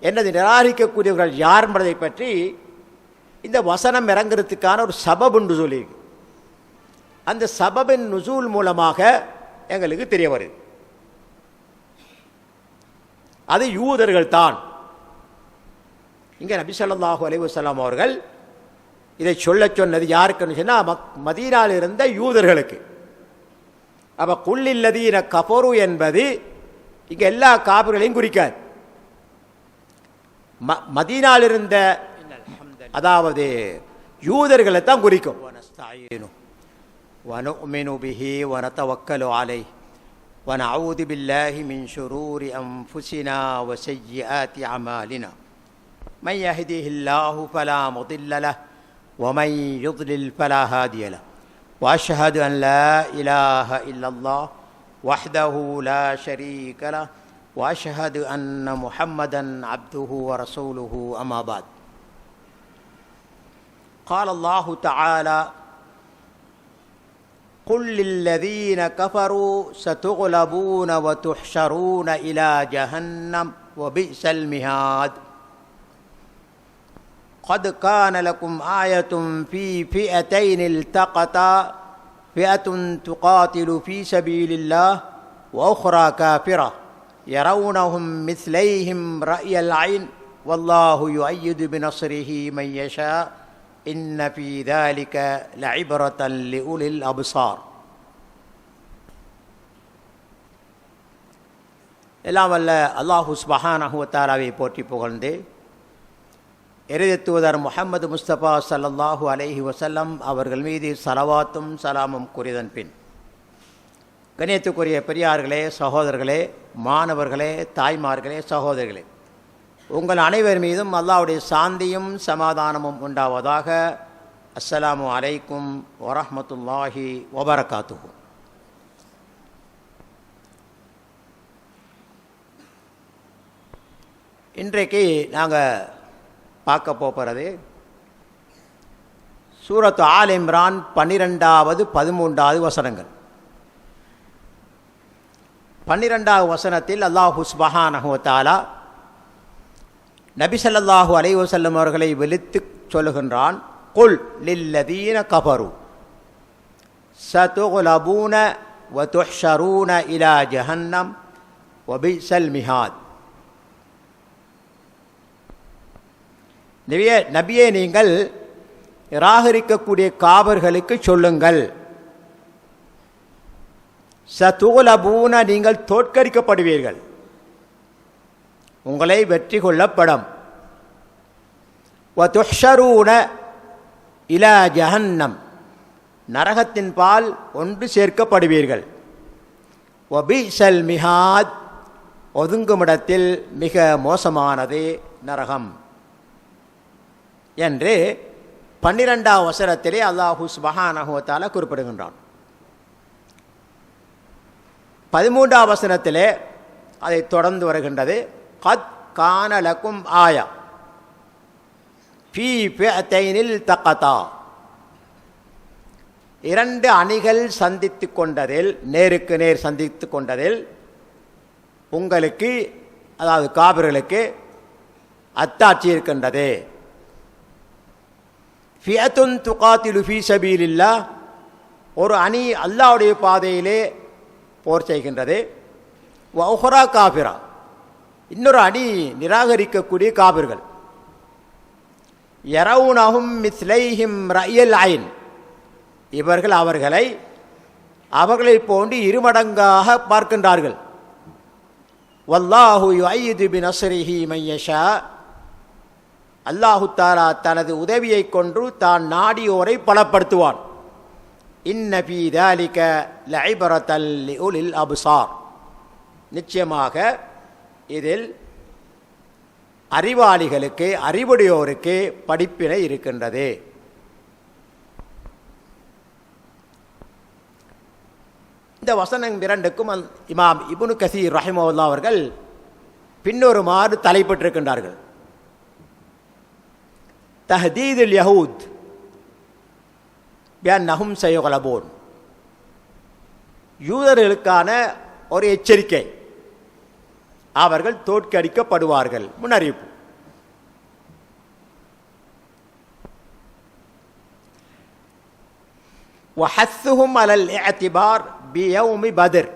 என்னது நிராகரிக்கக்கூடியவர்கள் யார் என்பதை பற்றி இந்த வசனம் இறங்குறதுக்கான ஒரு சபபுண்டு சொல்லி அந்த சபபின் நுசூல் மூலமாக எங்களுக்கு தெரிய வருது. அது யூதர்கள் தான். இங்கே நபி ஸல்லல்லாஹு அலைஹி வஸல்லம் அவர்கள் இதை சொன்னது யாருக்குன்னு சொன்னால் மதீனாவில் இருந்த யூதர்களுக்கு. அப்போ குல்லில்லதீன கஃபரு என்பது இங்கே எல்லா காபிர்களையும் குறிக்காது. மதீனாவில் இருந்த அதாவது யூதர்களை தான் குறிக்கும். وَنُؤْمِنُ بِهِ وَنَتَوَكَّلُ عَلَيْهِ وَنَعُوذُ بِاللَّهِ مِنْ شُرُورِ أَنفُسِنَا وَسَيِّئَاتِ أَعْمَالِنَا مَنْ يَهْدِهِ اللَّهُ فَلَا مُضِلَّ لَهُ وَمَنْ يُضْلِلْ فَلَا هَادِيَ لَهُ وَأَشْهَدُ أَنْ لَا إِلَهَ إِلَّا اللَّهُ وَحْدَهُ لَا شَرِيكَ لَهُ وَأَشْهَدُ أَنَّ مُحَمَّدًا عَبْدُهُ وَرَسُولُهُ أَمَّا بَعْدُ. قال الله تعالى: قل للذين كفروا ستغلبون وتحشرون إلى جهنم وبئس المهاد. قد كان لكم آية في فئتين التقتا فئة تقاتل في سبيل الله وأخرى كافرة يرونهم مثليهم رأي العين والله يؤيد بنصره من يشاء إن في ذلك لعبرة لأولي الأبصار. எல்லாம் வல்ல அல்லாஹு சுப்ஹானஹு வ தஆலாவை போற்றி புகழ்ந்து இறுதி தூதர் முஹம்மது முஸ்தபா ஸல்லல்லாஹு அலைஹி வஸல்லம் அவர்கள் மீது ஸலவாத்தும் சலாமும் கூறியதன் பின், கண்ணியத்துக்குரிய பெரியார்களே, சகோதரர்களே, மாணவர்களே, தாய்மார்களே, சகோதரிகளே, உங்கள் அனைவர் மீதும் அல்லாஹ்வுடைய சாந்தியும் சமாதானமும் உண்டாவதாக. அஸ்ஸலாமு அலைக்கும் வரஹ்மத்துல்லாஹி வபரகாத்துஹு. இன்றைக்கு நாங்கள் பார்க்க போகிறது சூரத்து ஆல் இம்ரான் 12வது 13வது வசனங்கள். 12வது வசனத்தில் அல்லாஹு சுப்ஹானஹு வ தஆலா நபி ஸல்லல்லாஹு அலைஹி வஸல்லம் அவர்களை விழித்து சொல்லுகின்றான். குல் லில்லதீன கஃபரு சதுக்லபூன வ துஹ்ஷரூன இலா ஜஹன்னம் வ பிஸல் மிஹாத். நபியே, நீங்கள் நிராகரிக்கக்கூடிய காபர்களுக்கு சொல்லுங்கள், சதுக்லபூன, நீங்கள் தோற்கடிக்கப்படுவீர்கள், உங்களை வெற்றி கொள்ளப்படும். வதுஹ்ஷரூன இலா ஜஹன்னம், நரகத்தின் பால் ஒன்று சேர்க்கப்படுவீர்கள். வபிஸல் மிஹாத், ஒதுங்குமிடத்தில் மிக மோசமானது நரகம் என்று 12வது வசனத்திலே அல்லாஹு சுப்ஹானஹு வ தஆலா குறிப்பிடுகின்றான். 13வது வசனத்திலே அதை தொடர்ந்து வருகின்றது. கத் கான லக்கும் ஆயா ஃபீ ஃபிஅத்தைனில் தகதா, இரண்டு அணிகள் சந்தித்து கொண்டதில், நேருக்கு நேர் சந்தித்து கொண்டதில் உங்களுக்கு, அதாவது காபிர்களுக்கு அத்தாட்சி இருக்கின்றது. ஃபிஅத்துன் துகாத்திலு ஃபீ சபீலில்லாஹ், ஒரு அணி அல்லாஹ்வுடைய பாதையிலே போர் செய்கின்றது. வ உஹ்ரா காஃபிரா, இன்னொரு அணி நிராகரிக்கக்கூடிய காபிர்கள். யரவுனஹும் மிஸ்லைஹிம் ரஅயல் ஐன், இவர்கள் அவர்களை போன்று இருமடங்காக பார்க்கின்றார்கள். வல்லாஹு யுஅய்யிது பினஸ்ரிஹி மன் யஷா, அல்லாஹு தஆலா தனது உதவியை கொண்டு தான் நாடியோரை பலப்படுத்துவான். இன்ன ஃபீ தாலிக லஇப்ரத்தல் லிஉலில் அப்சார், நிச்சயமாக இதில் அறிவாளிகளுக்கு, அறிவுடையோருக்கு படிப்பினை இருக்கின்றது. இந்த வசனம் இரண்டுக்கும் இமாம் இப்னு கஸீர் ரஹிமஹுல்லாஹ் அவர்கள் பின்னொருமாறு தலைப்பட்டிருக்கின்றார்கள். தஹ்தீதுல் யஹூத் பிஅன்னஹும் சயக்லபூன், யூதர்களுக்கான ஒரு எச்சரிக்கை. அவர்கள் தோற்கடிக்கப்படுவார்கள். முன்னறிவிப்பு. وحثهم على الاعتبار بيوم بدر.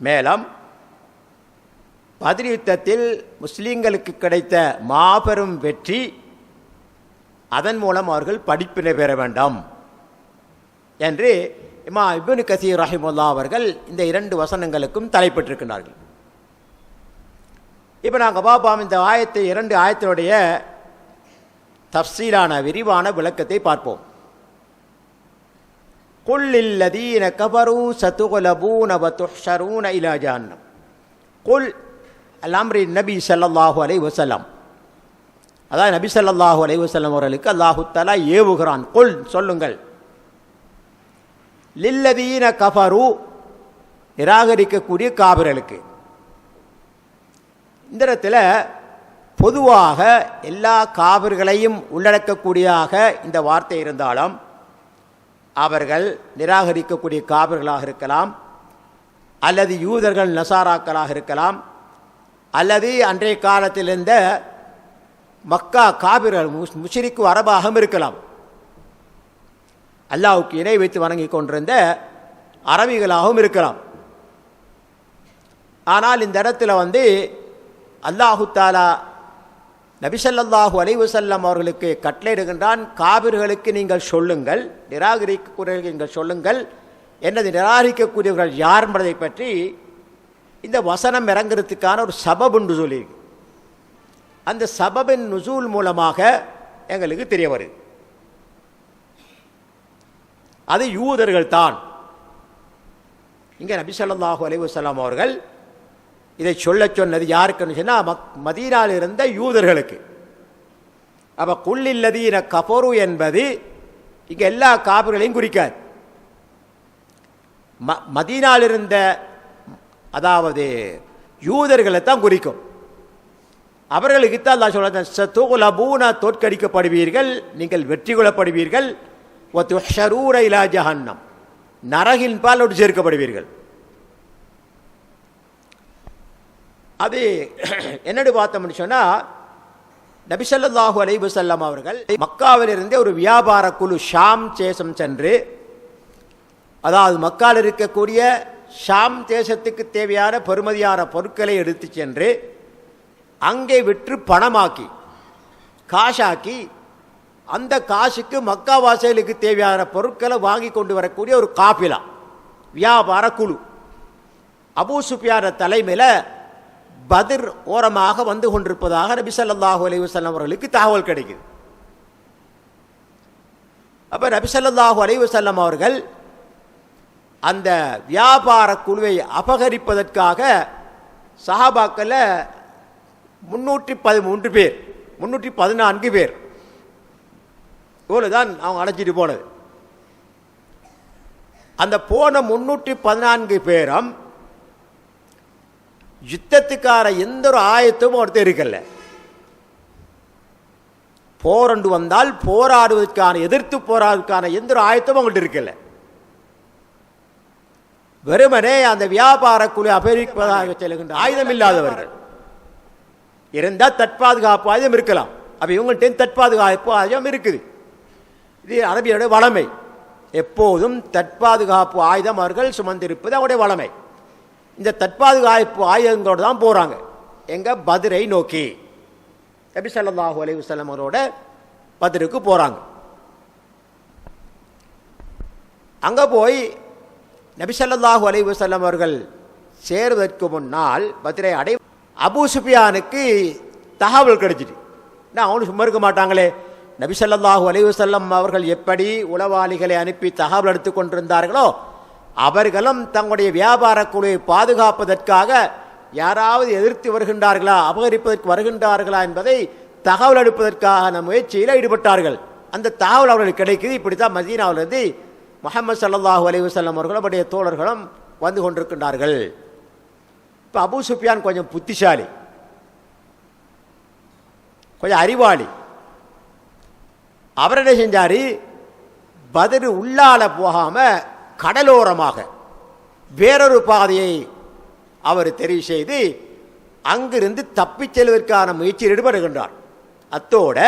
மேலும் பத்ர் யுத்தத்தில் முஸ்லிம்களுக்கு கிடைத்த மாபெரும் வெற்றி, அதன் மூலம் அவர்கள் படிப்பினை பெற வேண்டாம் என்று இமாம் இப்னு கஸீர் ரஹிமஹுல்லாஹ் அவர்கள் இந்த 2 வசனங்களுக்கும் தலைப்பட்டிருக்கிறார்கள். இப்போ நாங்கள் பார்ப்போம், இந்த 2 ஆயத்தினுடைய தஃப்சீலான விரிவான விளக்கத்தை பார்ப்போம். குல் லில்லதீன கஃபரு சதுக்லபூன வதுஹ்ஷரூன இலா ஜஹன்னம். குல் அல்-அம்ரி நபி ஸல்லல்லாஹு அலைஹி வஸல்லம், அதாவது நபி ஸல்லல்லாஹு அலைஹி வஸல்லம் அவர்களுக்கு அல்லாஹு தஆலா ஏவுகிறான். குல் சொல்லுங்கள், லில்லதீன கஃபரு நிராகரிக்கக்கூடிய காபிர்களுக்கு. இந்த இடத்துல பொதுவாக எல்லா காபிர்களையும் உள்ளடக்கக்கூடியதாக இந்த வார்த்தை இருந்தாலும், அவர்கள் நிராகரிக்கக்கூடிய காபிர்களாக இருக்கலாம், அல்லது யூதர்கள் நசாராக்களாக இருக்கலாம், அல்லது அன்றைய காலத்தில் இருந்த மக்கா காபிர்கள் முஷ்ரிக்கு அரபாகவும் இருக்கலாம், அல்லாஹ்வுக்கு இணை வைத்து வணங்கி கொண்டிருந்த அரபிகளாகவும் இருக்கலாம். ஆனால் இந்த இடத்துல அல்லாஹு தாலா நபி ஸல்லல்லாஹு அலைஹி வஸல்லம் அவர்களுக்கு கட்டளையிடுகின்றான், காபிர்களுக்கு நீங்கள் சொல்லுங்கள், நிராகரிக்கக்கூடியவர்கள் நீங்கள் சொல்லுங்கள், என்னது நிராகரிக்கக்கூடியவர்கள் யார் என்பதை பற்றி இந்த வசனம் இறங்குறதுக்கான ஒரு சபப் என்று சொல்லி, அந்த சபபின் நுசூல் மூலமாக எங்களுக்கு தெரிய வருது. அது யூதர்கள் தான். இங்கே நபி ஸல்லல்லாஹு அலைஹி வஸல்லம் அவர்கள் இதை சொன்னது யாருக்குன்னு சொன்னால் மதீனாவில் இருந்த யூதர்களுக்கு. அப்போ குல்லில்லதீன கஃபரு என்பது இங்கே எல்லா காபிர்களையும் குறிக்காது. மதீனாவில் இருந்த அதாவது யூதர்களை தான் குறிக்கும். அவர்களுக்கு தான் அல்லாஹ் சொல்றான், சதுக்லபூன தோற்கடிக்கப்படுவீர்கள், நீங்கள் வெற்றி கொள்ளப்படுவீர்கள், வதுஹ்ஷரூன இலா ஜஹன்னம் நரகின் பால் சேர்க்கப்படுவீர்கள். அது என்னடு பார்த்தோம்னு சொன்னால், நபி ஸல்லல்லாஹு அலைஹி வஸல்லம் அவர்கள் மக்காவில் இருந்தே ஒரு வியாபார குழு ஷாம் தேசம் சென்று, அதாவது மக்காவில் இருக்கக்கூடிய ஷாம் தேசத்துக்கு தேவையான பெறுமதியான பொருட்களை எடுத்து சென்று அங்கே விற்று பணமாக்கி காசாக்கி, அந்த காசுக்கு மக்கா வாசிகளுக்கு தேவையான பொருட்களை வாங்கி கொண்டு வரக்கூடிய ஒரு காபிலா வியாபார குழு அபூ சுஃபியான் தலைமையில் பத்ர் ஓரமாக வந்து கொண்டிருப்பதாக நபி ஸல்லல்லாஹு அலைஹி வஸல்லம் அவர்களுக்கு தகவல் கிடைக்குது. அப்போ நபி ஸல்லல்லாஹு அலைஹி வஸல்லம் அவர்கள் அந்த வியாபார குழுவை அபகரிப்பதற்காக சஹாபாக்கள் 313 பேர் 314 பேர் இவ்வளவுதான் அவங்க அழைச்சிட்டு போனது. அந்த போன 314 பேரும் யுத்தத்துக்கான எந்த ஒரு ஆயத்தமும் ஒருத்தர் இருக்கல. போரண்டு வந்தால் போராடுவதற்கான எதிர்த்து போராடுவதற்கான எந்த ஒரு ஆயத்தமும் அவங்கள்ட்ட இருக்கல. வெறுமனே அந்த வியாபார குழு அபகரிப்பதாக செல்கின்ற ஆயுதம் இல்லாதவர்கள் இருந்தால் தற்பாதுகாப்பு ஆயுதம் இருக்கலாம். அப்போ இவங்கள்ட்ட தற்பாதுகாப்பு ஆயுதம் இருக்குது. இது அரபியருடைய வளமை. எப்போதும் தற்பாதுகாப்பு ஆயுதம் அவர்கள் சுமந்திருப்பது அவருடைய வளமை. இந்த தற்பாதுகாப்பு ஆயுதங்களோடு தான் போகிறாங்க. எங்க பத்ரை நோக்கி நபி ஸல்லல்லாஹு அலைஹி வஸல்லம் அவரோட பத்ருக்கு போகிறாங்க. அங்கே போய் நபி ஸல்லல்லாஹு அலைஹி வஸல்லம் அவர்கள் சேருவதற்கு முன்னால் பத்ரை அபூ சுஃபியானுக்கு தகவல் கிடைச்சிட்டு, அவனு சும்மா இருக்க மாட்டாங்களே, நபி ஸல்லல்லாஹு அலைஹி வஸல்லம் அவர்கள் எப்படி உளவாளிகளை அனுப்பி தகவல் எடுத்து கொண்டிருந்தார்களோ, அவர்களும் தங்களுடைய வியாபார குழுவை பாதுகாப்பதற்காக யாராவது எதிர்த்து வருகின்றார்களா, அபகரிப்பதற்கு வருகின்றார்களா என்பதை தகவல் எடுப்பதற்கான முயற்சியில் ஈடுபட்டார்கள். அந்த தகவல் அவர்களுக்கு கிடைக்குது. இப்படித்தான் மதீனாவிலிருந்து முஹம்மது ஸல்லல்லாஹு அலைஹி வஸல்லம் அவர்களும் அவருடைய தோழர்களும் வந்து கொண்டிருக்கின்றார்கள். இப்போ அபூ சுஃபியான் கொஞ்சம் புத்திசாலி, கொஞ்சம் அறிவாளி. அவர் என்ன செஞ்சார், பத்ர் உள்ளால போகாம கடலோரமாக வேறொரு பாதையை அவர் தெரிவு செய்து அங்கிருந்து தப்பிச் செல்வதற்கான முயற்சியில் ஈடுபடுகின்றார். அத்தோட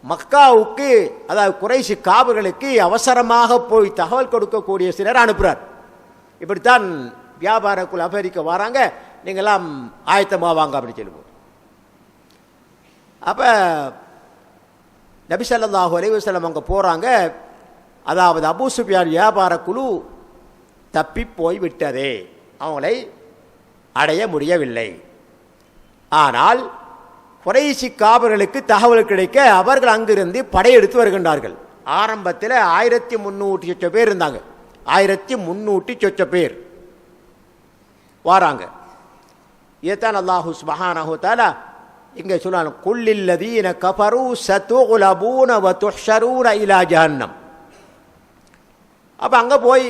மக்காவுக்கு, அதாவது குறைஷி காபர்களுக்கு அவசரமாக போய் தகவல் கொடுக்கக்கூடிய சிலர் அனுப்புகிறார். இப்படித்தான் வியாபாரக்குள் அமெரிக்க வராங்க, நீங்கள்லாம் ஆயத்தமாவாங்க அப்படின்னு சொல்லுவோம். அப்போ நபி ஸல்லல்லாஹு அலைஹி வஸல்லம் அங்கே போகிறாங்க. அதாவது அபூ சுஃபியான் வியாபார குழு தப்பி போய் விட்டதே, அவங்களை அடைய முடியவில்லை. ஆனால் குறைஷி காபர்களுக்கு தகவல் கிடைக்க அவர்கள் அங்கிருந்து படையெடுத்து வருகின்றார்கள். ஆரம்பத்தில் 1300 சொச்ச பேர் இருந்தாங்க. 1300 சொச்ச பேர் வாராங்க. இதைத்தான் அல்லாஹு சுப்ஹானஹு வ தஆலா இங்கே சொல்றாங்க, குல்லில்லதீன கஃபரு சதுக்லபூன வ துஹ்ஷரூன இலா ஜஹன்னம். அப்போ அங்கே போய்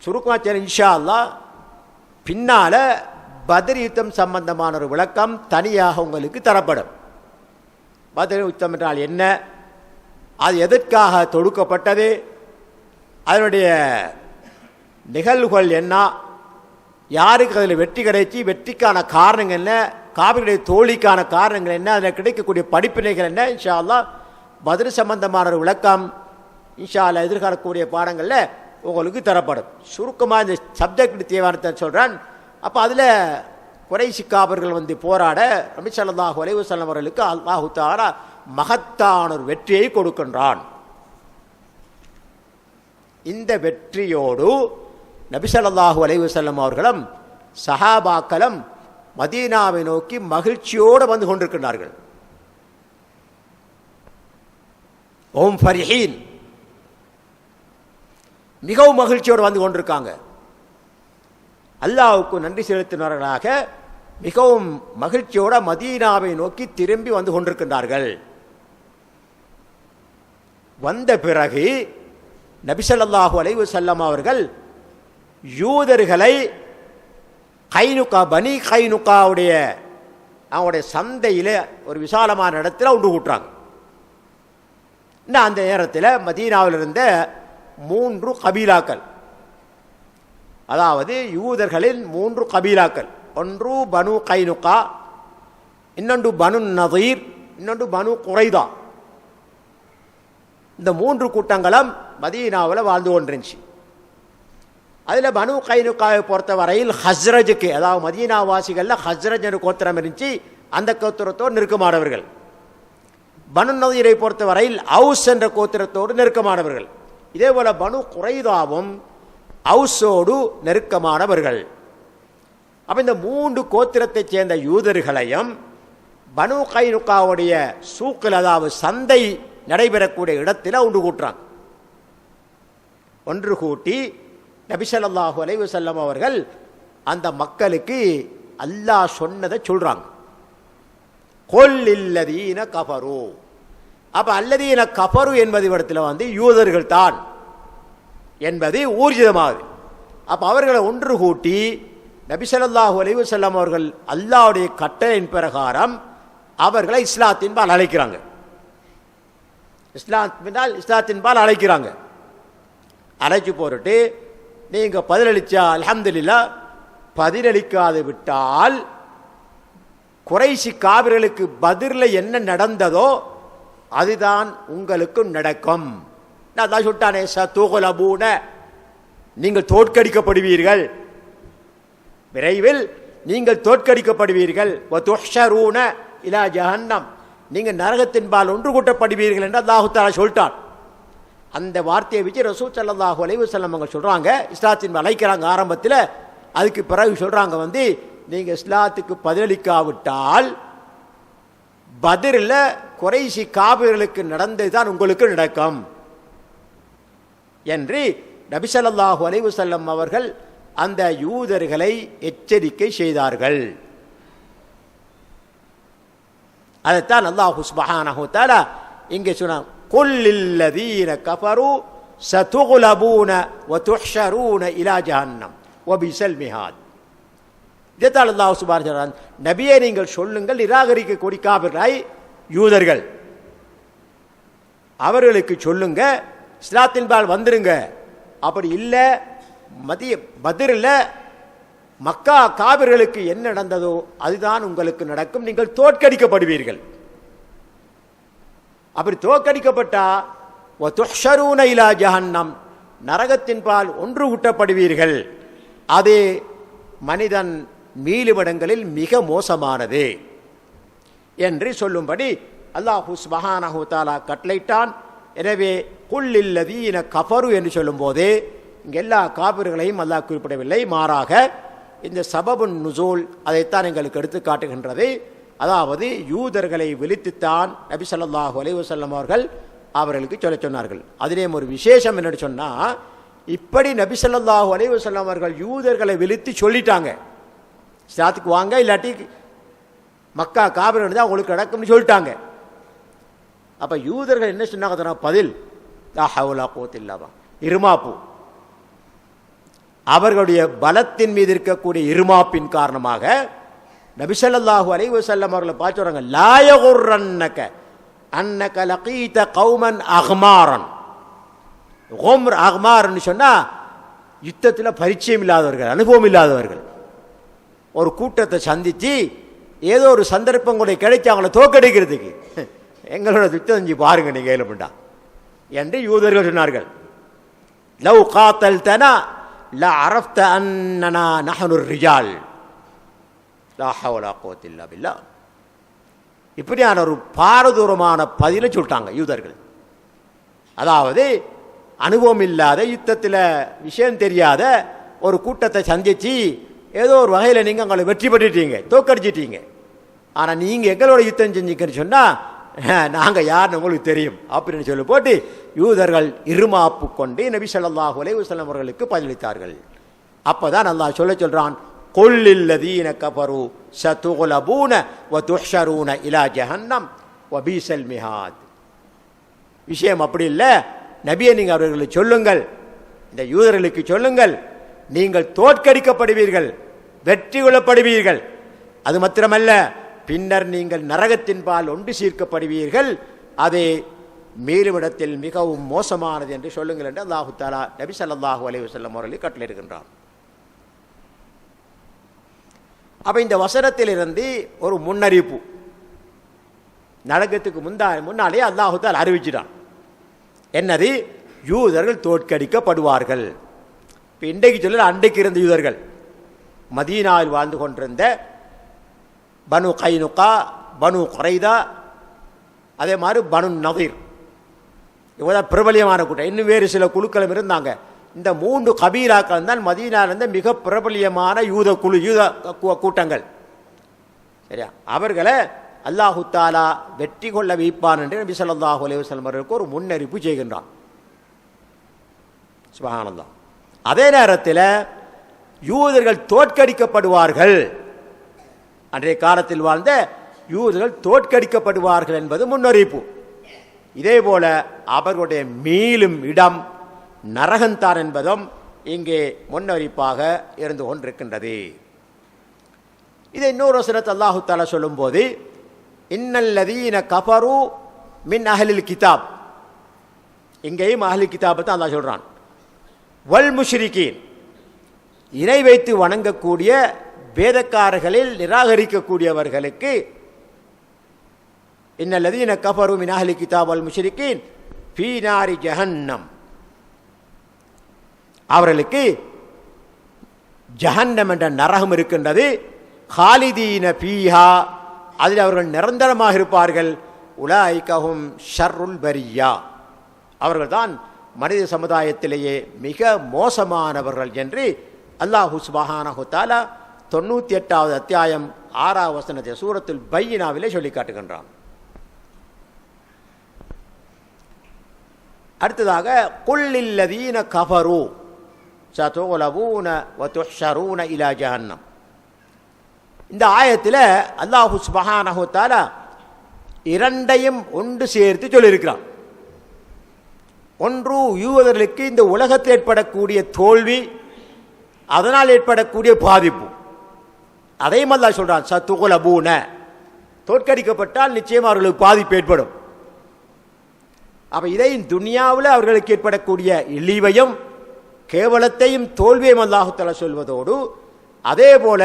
சுருக்கமாக இன்ஷா அல்லாஹ் பின்னால பத்ர் யுத்தம் சம்பந்தமான ஒரு விளக்கம் தனியாக உங்களுக்கு தரப்படும். பத்ர் யுத்தம் என்றால் என்ன, அது எதற்காக தொடுக்கப்பட்டது, அதனுடைய நிகழ்வுகள் என்ன, யாருக்கு அதில் வெற்றி கிடைச்சி, வெற்றிக்கான காரணங்கள் என்ன, காபிர்களுடைய தோல்விக்கான காரணங்கள் என்ன, அதில் கிடைக்கக்கூடிய படிப்பினைகள் என்ன, இன்ஷா அல்லாஹ் பத்ர் சம்பந்தமான ஒரு விளக்கம் இன்ஷா அல்லாஹ் எதிர்காலக்கூடிய பாடங்களில் உங்களுக்கு தரப்படும். சுருக்கமாக இந்த சப்ஜெக்ட் தேவையானதை சொல்கிறான். அப்போ அதில் குறைஷி காபர்கள் வந்து போராட நபி ஸல்லல்லாஹு அலைஹி வஸல்லம் அவர்களுக்கு அல்லாஹு தஆலா மகத்தான ஒரு வெற்றியை கொடுக்கின்றான். இந்த வெற்றியோடு நபி ஸல்லல்லாஹு அலைஹி வஸல்லம் அவர்களும் சஹாபாக்களும் மதீனாவை நோக்கி மகிழ்ச்சியோடு வந்து கொண்டிருக்கின்றார்கள். ஓம் ஃபரிஹீன், மிகவும் மகிழ்ச்சியோடு வந்து கொண்டிருக்காங்க. அல்லாஹ்வுக்கு நன்றி செலுத்தினவர்களாக மிகவும் மகிழ்ச்சியோட மதீனாவை நோக்கி திரும்பி வந்து கொண்டிருக்கின்றார்கள். வந்த பிறகு நபி ஸல்லல்லாஹு அலைஹி வஸல்லம் அவர்கள் யூதர்களை கைனுகா, பனி கைனுகாவுடைய அவங்களுடைய சந்தையில் ஒரு விசாலமான இடத்துல உண்டு கூட்டுறாங்க. இன்னும் அந்த நேரத்தில் மதீனாவில் இருந்த 3 கபீலாக்கள், அதாவது யூதர்களின் 3 கபீலாக்கள், ஒன்று பனு கைனுகா, இன்னொன்று பனு நதீர், இன்னொன்று பனு குரைதா. இந்த 3 கூட்டங்களும் மதீனாவில் வாழ்ந்து கொண்டிருந்துச்சு. அதில் பனு கைனுகாவை பொறுத்த வரையில் ஹஸ்ரஜுக்கு, அதாவது மதீனாவாசிகளில் ஹஸ்ரஜ் என்ற கோத்திரம் இருந்துச்சு, அந்த கோத்திரத்தோடு நெருக்கமானவர்கள். பனு நதீரை பொறுத்த வரையில் அவுஸ் என்ற கோத்திரத்தோடு நெருக்கமானவர்கள். இதே போல பனு குரைதாவும் அவுஸோடு நெருக்கமானவர்கள். அப்போ இந்த 3 கோத்திரத்தைச் சேர்ந்த யூதர்களையும் பனு கைனுகாவுடைய சூக்கில், அதாவது சந்தை நடைபெறக்கூடிய இடத்தில் ஒன்று கூட்டுறாங்க. ஒன்று கூட்டி நபி ஸல்லல்லாஹு அலைஹி வஸல்லம் அவர்கள் அந்த மக்களுக்கு அல்லாஹ் சொன்னதை சொல்றாங்க. கொல்லில்லதீன கஃபரு. அப்போ அல்லதீன கஃபரு என்பது இடத்துல வந்து யூதர்கள் தான் என்பது ஊர்ஜிதமாகுது. அப்போ அவர்களை ஒன்று கூட்டி நபி ஸல்லல்லாஹு அலைஹி வஸல்லம் அவர்கள் அல்லாஹ்வுடைய கட்டளையின் பிரகாரம் அவர்களை இஸ்லாத்தின்பால் அழைக்கிறாங்க. இஸ்லாத்தின்பால் அழைக்கிறாங்க. அழைச்சி போட்டுட்டு நீங்கள் பதிலளிச்சா அல்ஹம்துலில்லாஹ், பதிலளிக்காது விட்டால் குறைஷி காபிர்களுக்கு பத்ரில் என்ன நடந்ததோ அதுதான் உங்களுக்கு நடக்கும். நான் தான் சொல்லிட்டானே, சதுக்லபூன, நீங்கள் தோற்கடிக்கப்படுவீர்கள், விரைவில் நீங்கள் தோற்கடிக்கப்படுவீர்கள். வதுஹ்ஷரூன இலா ஜஹன்னம், நீங்கள் நரகத்தின்பால் ஒன்று கூட்டப்படுவீர்கள் என்று அல்லாஹ் தஆலா சொல்லிட்டான். அந்த வார்த்தையை வச்சு ரசூல் ஸல்லல்லாஹு அலைஹி வஸல்லம் அவங்க சொல்கிறாங்க, இஸ்லாத்தின் அழைக்கிறாங்க ஆரம்பத்தில். அதுக்கு பிறகு சொல்கிறாங்க வந்து, நீங்கள் இஸ்லாத்துக்கு பதிலளிக்காவிட்டால் பத்ரில் குறைஷி காபிர்களுக்கு நடந்தது தான் உங்களுக்கு நடக்கும் என்று நபி ஸல்லல்லாஹு அலைஹி வஸல்லம் அவர்கள் அந்த யூதர்களை எச்சரிக்கை செய்தார்கள். அதைத்தான் அல்லாஹ் சுப்ஹானஹு வ தஆலா இங்கே சொன்னான், குல்லில்லதீன கஃபரு சதுக்லபூன வ துஹ்ஷரூன இலா ஜஹன்னம் வ பிஸல் மிஹாத். இதைத்தான் அல்லாஹ் சுப்ஹானஹு வ தஆலா, நபியே நீங்கள் சொல்லுங்கள், நிராகரிக்கக்கூடிய காபிர்களாய் யூதர்கள் அவர்களுக்கு சொல்லுங்க, இஸ்லாத்தின்பால் வந்துருங்க. அப்படி இல்லை, பத்ரில் மக்கா காபிர்களுக்கு என்ன நடந்ததோ அதுதான் உங்களுக்கு நடக்கும், நீங்கள் தோற்கடிக்கப்படுவீர்கள். அப்படி தோற்கடிக்கப்பட்டா வதுஹ்ஷரூன இலா ஜஹன்னம், நரகத்தின் பால் ஒன்று கூட்டப்படுவீர்கள். அது மனிதன் மீளுமிடங்களில் மிக மோசமானது என்று சொல்லும்படி அல்லாஹு சுப்ஹானஹு தஆலா கட்டளையிட்டான். எனவே குல்லில்லதீன கஃபரு என்று சொல்லும் போதே இங்கே எல்லா காபிர்களையும் அல்லாஹ் குறிப்பிடவில்லை, மாறாக இந்த சபபுன் நுசூல் அதைத்தான் எங்களுக்கு எடுத்து காட்டுகின்றது. அதாவது யூதர்களை விழித்துத்தான் நபி ஸல்லல்லாஹு அலைஹி வஸல்லம் அவர்களுக்கு சொல்ல சொன்னார்கள். அதிலேயும் ஒரு விசேஷம் என்னன்னு சொன்னால், இப்படி நபி ஸல்லல்லாஹு அலைஹி வஸல்லம் அவர்கள் யூதர்களை விழித்து சொல்லிட்டாங்க, இஸ்லாத்துக்கு வாங்க, இல்லாட்டி மக்கா காபிர்கள் தான் உங்களுக்கு நடக்கும்னு சொல்லிட்டாங்க. அப்போ யூதர்கள் என்ன சொன்னாங்க? பதில் லா ஹவ்ல வலா குவத்த இல்லா பில்லாஹ், இருமாப்பு. அவர்களுடைய பலத்தின் மீது இருக்கக்கூடிய இருமாப்பின் காரணமாக நபி ஸல்லல்லாஹு அலைஹி வஸல்லம் அவர்களை பார்த்து சொல்றாங்க, லா யகுர்ரன்னக அன்னக லகீத கௌமன் அஹ்மாரன். கும்ர் அஹ்மார்னு சொன்னா யுத்தத்தில் பரிச்சயம் இல்லாதவர்கள், அனுபவம் இல்லாதவர்கள். ஒரு கூட்டத்தை சந்தித்து ஏதோ ஒரு சந்தர்ப்பம் கூட கிடைச்சி அவங்கள தோக்கடிக்கிறதுக்கு, எங்களோட யுத்தம் செஞ்சு பாருங்க நீங்க ஏழுபண்டா என்று யூதர்கள் சொன்னார்கள். லவ் காத்தல்தனா லா அரஃப்த அன்னனா நஹ்னு ரிஜால் லா ஹவ்ல வலா குவத்த இல்லா பில்லாஹ். இப்படியான ஒரு பாரதூரமான பதிலை சொல்லிட்டாங்க யூதர்கள். அதாவது அனுபவம் இல்லாத, யுத்தத்தில் விஷயம் தெரியாத ஒரு கூட்டத்தை சந்திச்சு ஏதோ ஒரு வகையில் நீங்கள் அவங்களை வெற்றி பெற்றுட்டீங்க, தோக்கடிச்சிட்டீங்க. ஆனால் நீங்கள் எங்களோட யுத்தம் செஞ்சுக்கன்னு சொன்னால் நாங்கள் யாருன்னு உங்களுக்கு தெரியும் அப்படின்னு சொல்லி போட்டு யூதர்கள் இருமாப்பு கொண்டு நபி ஸல்லல்லாஹு அலைஹி வஸல்லம் அவர்களுக்கு பதிலளித்தார்கள். அப்போதான் அல்லாஹ் சொல்றான், குல்லில்லதீன கஃபரு சதுக்லபூன வதுஹ்ஷரூன இலா ஜஹன்னம் வபீஸல் மிஹாத். விஷயம் அப்படி இல்லை, நபியை நீங்கள் அவர்களுக்கு சொல்லுங்கள், இந்த யூதர்களுக்கு சொல்லுங்கள், நீங்கள் தோற்கடிக்கப்படுவீர்கள், வெற்றி கொள்ளப்படுவீர்கள். அது மாத்திரமல்ல, பின்னர் நீங்கள் நரகத்தின் பால் ஒன்று சீர்க்கப்படுவீர்கள், அது மேலுமிடத்தில் மிகவும் மோசமானது என்று சொல்லுங்கள் என்று அல்லாஹு தஆலா நபி ஸல்லல்லாஹு அலைஹி வஸல்லம் அவர்களை கட்டளையிடுகின்றான். அப்ப இந்த வசனத்திலிருந்து ஒரு முன்னறிவிப்பு நரகத்துக்கு முன்னாலே அல்லாஹு தஆலா அறிவிச்சிட்டான். என்னது? யூதர்கள் தோற்கடிக்கப்படுவார்கள். இப்போ இன்றைக்கு சொல்ல அன்றைக்கு இருந்த யூதர்கள், மதீனாவில் வாழ்ந்து கொண்டிருந்த பனு கைனுகா, பனு குரைதா, அதே மாதிரி பனு நதீர், இவதான் பிரபலியமான கூட்டம். இன்னும் வேறு சில குழுக்களும் இருந்தாங்க. இந்த 3 கபீலாக்கள் தான் மதீனாவில் இருந்த மிக பிரபலியமான யூத குழு, யூத கூட்டங்கள். சரியா? அவர்களை அல்லாஹு தஆலா வெற்றி கொள்ள வைப்பான் என்று நபி ஸல்லல்லாஹு அலைஹி வஸல்லம் அவர்களுக்கு ஒரு முன்னறிவிப்பு செய்கின்றான். சுப்ஹானல்லாஹ். அதே நேரத்தில் யூதர்கள் தோற்கடிக்கப்படுவார்கள், அன்றைய காலத்தில் வாழ்ந்த யூதர்கள் தோற்கடிக்கப்படுவார்கள் என்பது முன்னறிவிப்பு. இதே போல அவர்களுடைய மீளும் இடம் நரகந்தான் என்பதும் இங்கே முன்னறிவிப்பாக இருந்து கொண்டிருக்கின்றது. இதை இன்னொரு வசனத்தில் அல்லாஹு தஆலா சொல்லும் போது, இன்னல்லதீன கஃபரு மின் அஹ்லில் கிதாப், இங்கேயும் அஹ்லில் கிதாபை தான் அல்லாஹ் சொல்றான். வல் முஷ்ரிகீன், இணை வைத்து வணங்கக்கூடிய வேதக்காரர்களில் நிராகரிக்கக்கூடியவர்களுக்கு, இன்னல்லதீன கஃபரு மின் அஹ்லில் கிதாப் வல் முஷ்ரிகீன் ஃபீ நாரி ஜஹன்னம், அவர்களுக்கு ஜஹன்னம் என்ற நரகம் இருக்கின்றது. காலிதீன ஃபீஹா, அதில் அவர்கள் நிரந்தரமாக இருப்பார்கள். உலாயிகஹும் ஷர்ருல் பரியா, அவர்கள் தான் மனித சமுதாயத்திலேயே மிக மோசமானவர்கள் என்று அல்லாஹு சுப்ஹானஹு தஆலா 98வது அத்தியாயம் 6வது வசனத்தை சூரத்துல் பையினாவிலே சொல்லி காட்டுகின்றான். அடுத்ததாக குல்லில்லதீன கஃபரு சதுக்லபூன வதுஹ்ஷரூன இலா ஜஹன்னம். இந்த ஆயத்தில் அல்லாஹு சுப்ஹானஹு தஆலா இரண்டையும் ஒன்று சேர்த்து சொல்லியிருக்கிறான். ஒன்று யூதர்களுக்கு இந்த உலகத்தில் ஏற்படக்கூடிய தோல்வி, அதனால் ஏற்படக்கூடிய பாதிப்பு, அதையும் அல்லாஹ் சொல்றான். சதுக்லபூன, தோற்கடிக்கப்பட்டால் நிச்சயம் அவர்களுக்கு பாதிப்பு ஏற்படும். அப்ப இதையும் துனியாவில் அவர்களுக்கு ஏற்படக்கூடிய இழிவையும் கேவலத்தையும் தோல்வியையும் அல்லாஹு தஆலா சொல்வதோடு, அதே போல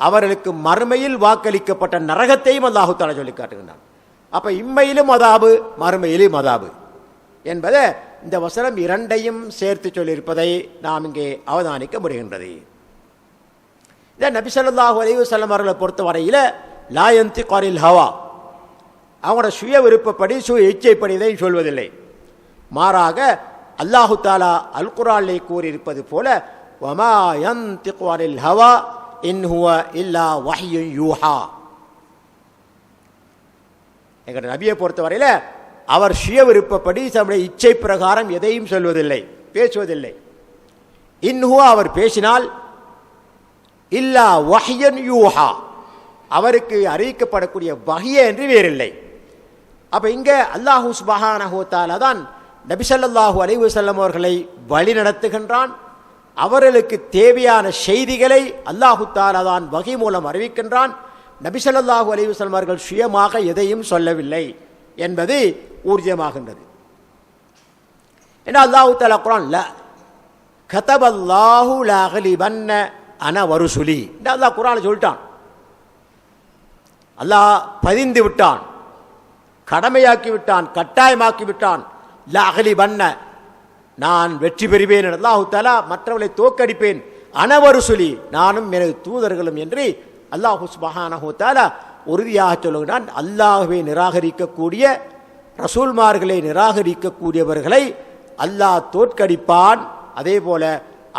அவர்களுக்கு மறுமையில் வாக்களிக்கப்பட்ட நரகத்தையும் அல்லாஹு தஆலா சொல்லி காட்டுகின்றான். அப்ப இம்மையிலும் அதாபு, மறுமையிலும் அதாபு என்பதை இந்த வசனம் இரண்டையும் சேர்த்து சொல்லியிருப்பதை நாம் இங்கே அவதானிக்க முடிகின்றது. இதை நபி ஸல்லல்லாஹு அலைஹி வஸல்லம் அவர்களை பொறுத்தவரையில் லா யன்திகு அனில் ஹவா, அவங்களோட சுய விருப்பப்படி சுய இச்சைப்படி இதை சொல்வதில்லை. மாறாக அல்லாஹு தஆலா அல் குர்ஆனிலே கூறியிருப்பது போல வமா யன்திகு அனில் ஹவா இன் ஹுவ இல்லா வஹ்யுன் யூஹா. எங்கள் நபியை பொறுத்தவரையில் அவர் சுய விருப்பப்படி தம்முடைய இச்சை பிரகாரம் எதையும் சொல்வதில்லை, பேசுவதில்லை. இன்ஹுவா, அவர் பேசினால் இல்லா வஹ்யன் யூஹா, அவருக்கு அறிவிக்கப்படக்கூடிய வஹ்ய என்று வேறில்லை. அப்ப இங்க அல்லாஹு சுப்ஹானஹு வ தஆலா தான் நபி ஸல்லல்லாஹு அலைஹி வஸல்லம் அவர்களை வழி நடத்துகின்றான். அவர்களுக்கு தேவையான செய்திகளை அல்லாஹு தஆலா தான் வஹி மூலம் அறிவிக்கின்றான். நபி ஸல்லல்லாஹு அலைஹி வஸல்லம் அவர்கள் சுயமாக எதையும் சொல்லவில்லை என்பது ஊர்ஜிதமாகின்றது. ஏன்னா அல்லாஹு தஆலா குர்ஆன் ல கதபல்லாஹு லா அக்லிபன்ன அன வருசுலி, அல்லாஹ் குர்ஆனில் சொல்லிட்டான். அல்லாஹ் பதிந்து விட்டான், கடமையாக்கி விட்டான், கட்டாயமாக்கி விட்டான். லா அக்லிபன்ன, நான் வெற்றி பெறுவேன், அல்லாஹு தஆலா மற்றவர்களை தோற்கடிப்பேன், அனவருசுலி, நானும் எனது தூதர்களும் என்று அல்லாஹு சுப்ஹானஹு வ தஆலா உறுதியாக சொல்லுகிறான். அல்லாஹ்வை நிராகரிக்கக்கூடிய, ரசூல்மார்களை நிராகரிக்கக்கூடியவர்களை அல்லாஹ் தோற்கடிப்பான். அதே போல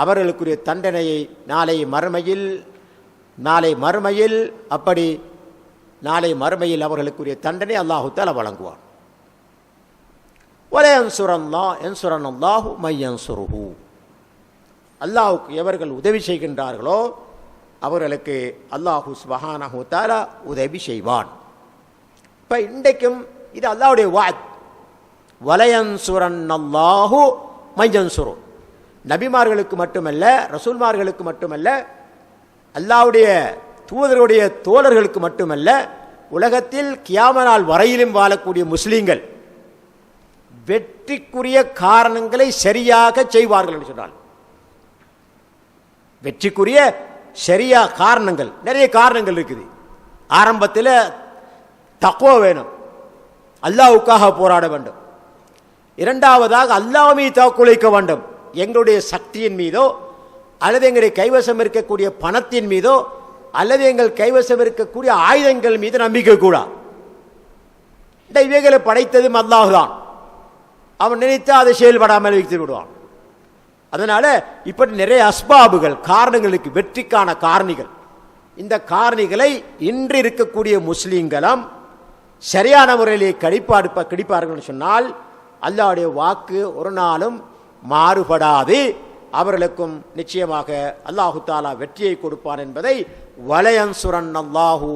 அவர்களுக்குரிய தண்டனையை நாளை மறுமையில் அவர்களுக்குரிய தண்டனை அல்லாஹு தஆலா வழங்குவான். அல்லாஹுக்கு எவர்கள் உதவி செய்கின்றார்களோ அவர்களுக்கு அல்லாஹு சுப்ஹானஹு வ தஆலா உதவி செய்வான். இப்போ இன்றைக்கும் இது அல்லாஹ்வுடைய வாத், வலயன்சுரன்னல்லாஹு மய்யன்சுரு, நபிமார்களுக்கு மட்டுமல்ல, ரசூல்மார்களுக்கு மட்டுமல்ல, அல்லாஹ்வுடைய தூதருடைய தோழர்களுக்கு மட்டுமல்ல, உலகத்தில் கியாம நாள் வரையிலும் வாழக்கூடிய முஸ்லீம்கள் வெற்றிக்குரிய காரணங்களை சரியாக செய்வார்கள் என்று சொன்னால், வெற்றிக்குரிய சரியா காரணங்கள், நிறைய காரணங்கள் இருக்குது. ஆரம்பத்தில் தக்வா வேணும், அல்லாஹ்வுக்காக போராட வேண்டும். இரண்டாவதாக அல்லாஹ் மீது தவக்குல் வைக்க வேண்டும். எங்களுடைய சக்தியின் மீதோ அல்லது எங்களுடைய கைவசம் இருக்கக்கூடிய பணத்தின் மீதோ அல்லது எங்கள் கைவசம் இருக்கக்கூடிய ஆயுதங்கள் மீது நம்பிக்கை கூடாது. இவைகளை படைத்ததும் அல்லாஹ் தான். அவன் நினைத்தா அதை செயல்படாமல் வைத்து விடுவான். அதனால இப்படி நிறைய அஸ்பாபுகள், காரணங்களுக்கு, வெற்றிக்கான காரணிகள், இந்த காரணிகளை இன்று இருக்கக்கூடிய முஸ்லீம்களும் சரியான முறையிலே கடிப்பார்கள் சொன்னால் அல்லாஹ்வுடைய வாக்கு ஒரு நாளும் மாறுபடாது. அவர்களுக்கும் நிச்சயமாக அல்லாஹு தஆலா வெற்றியை கொடுப்பான் என்பதை வலயன்சுரன்னல்லாஹு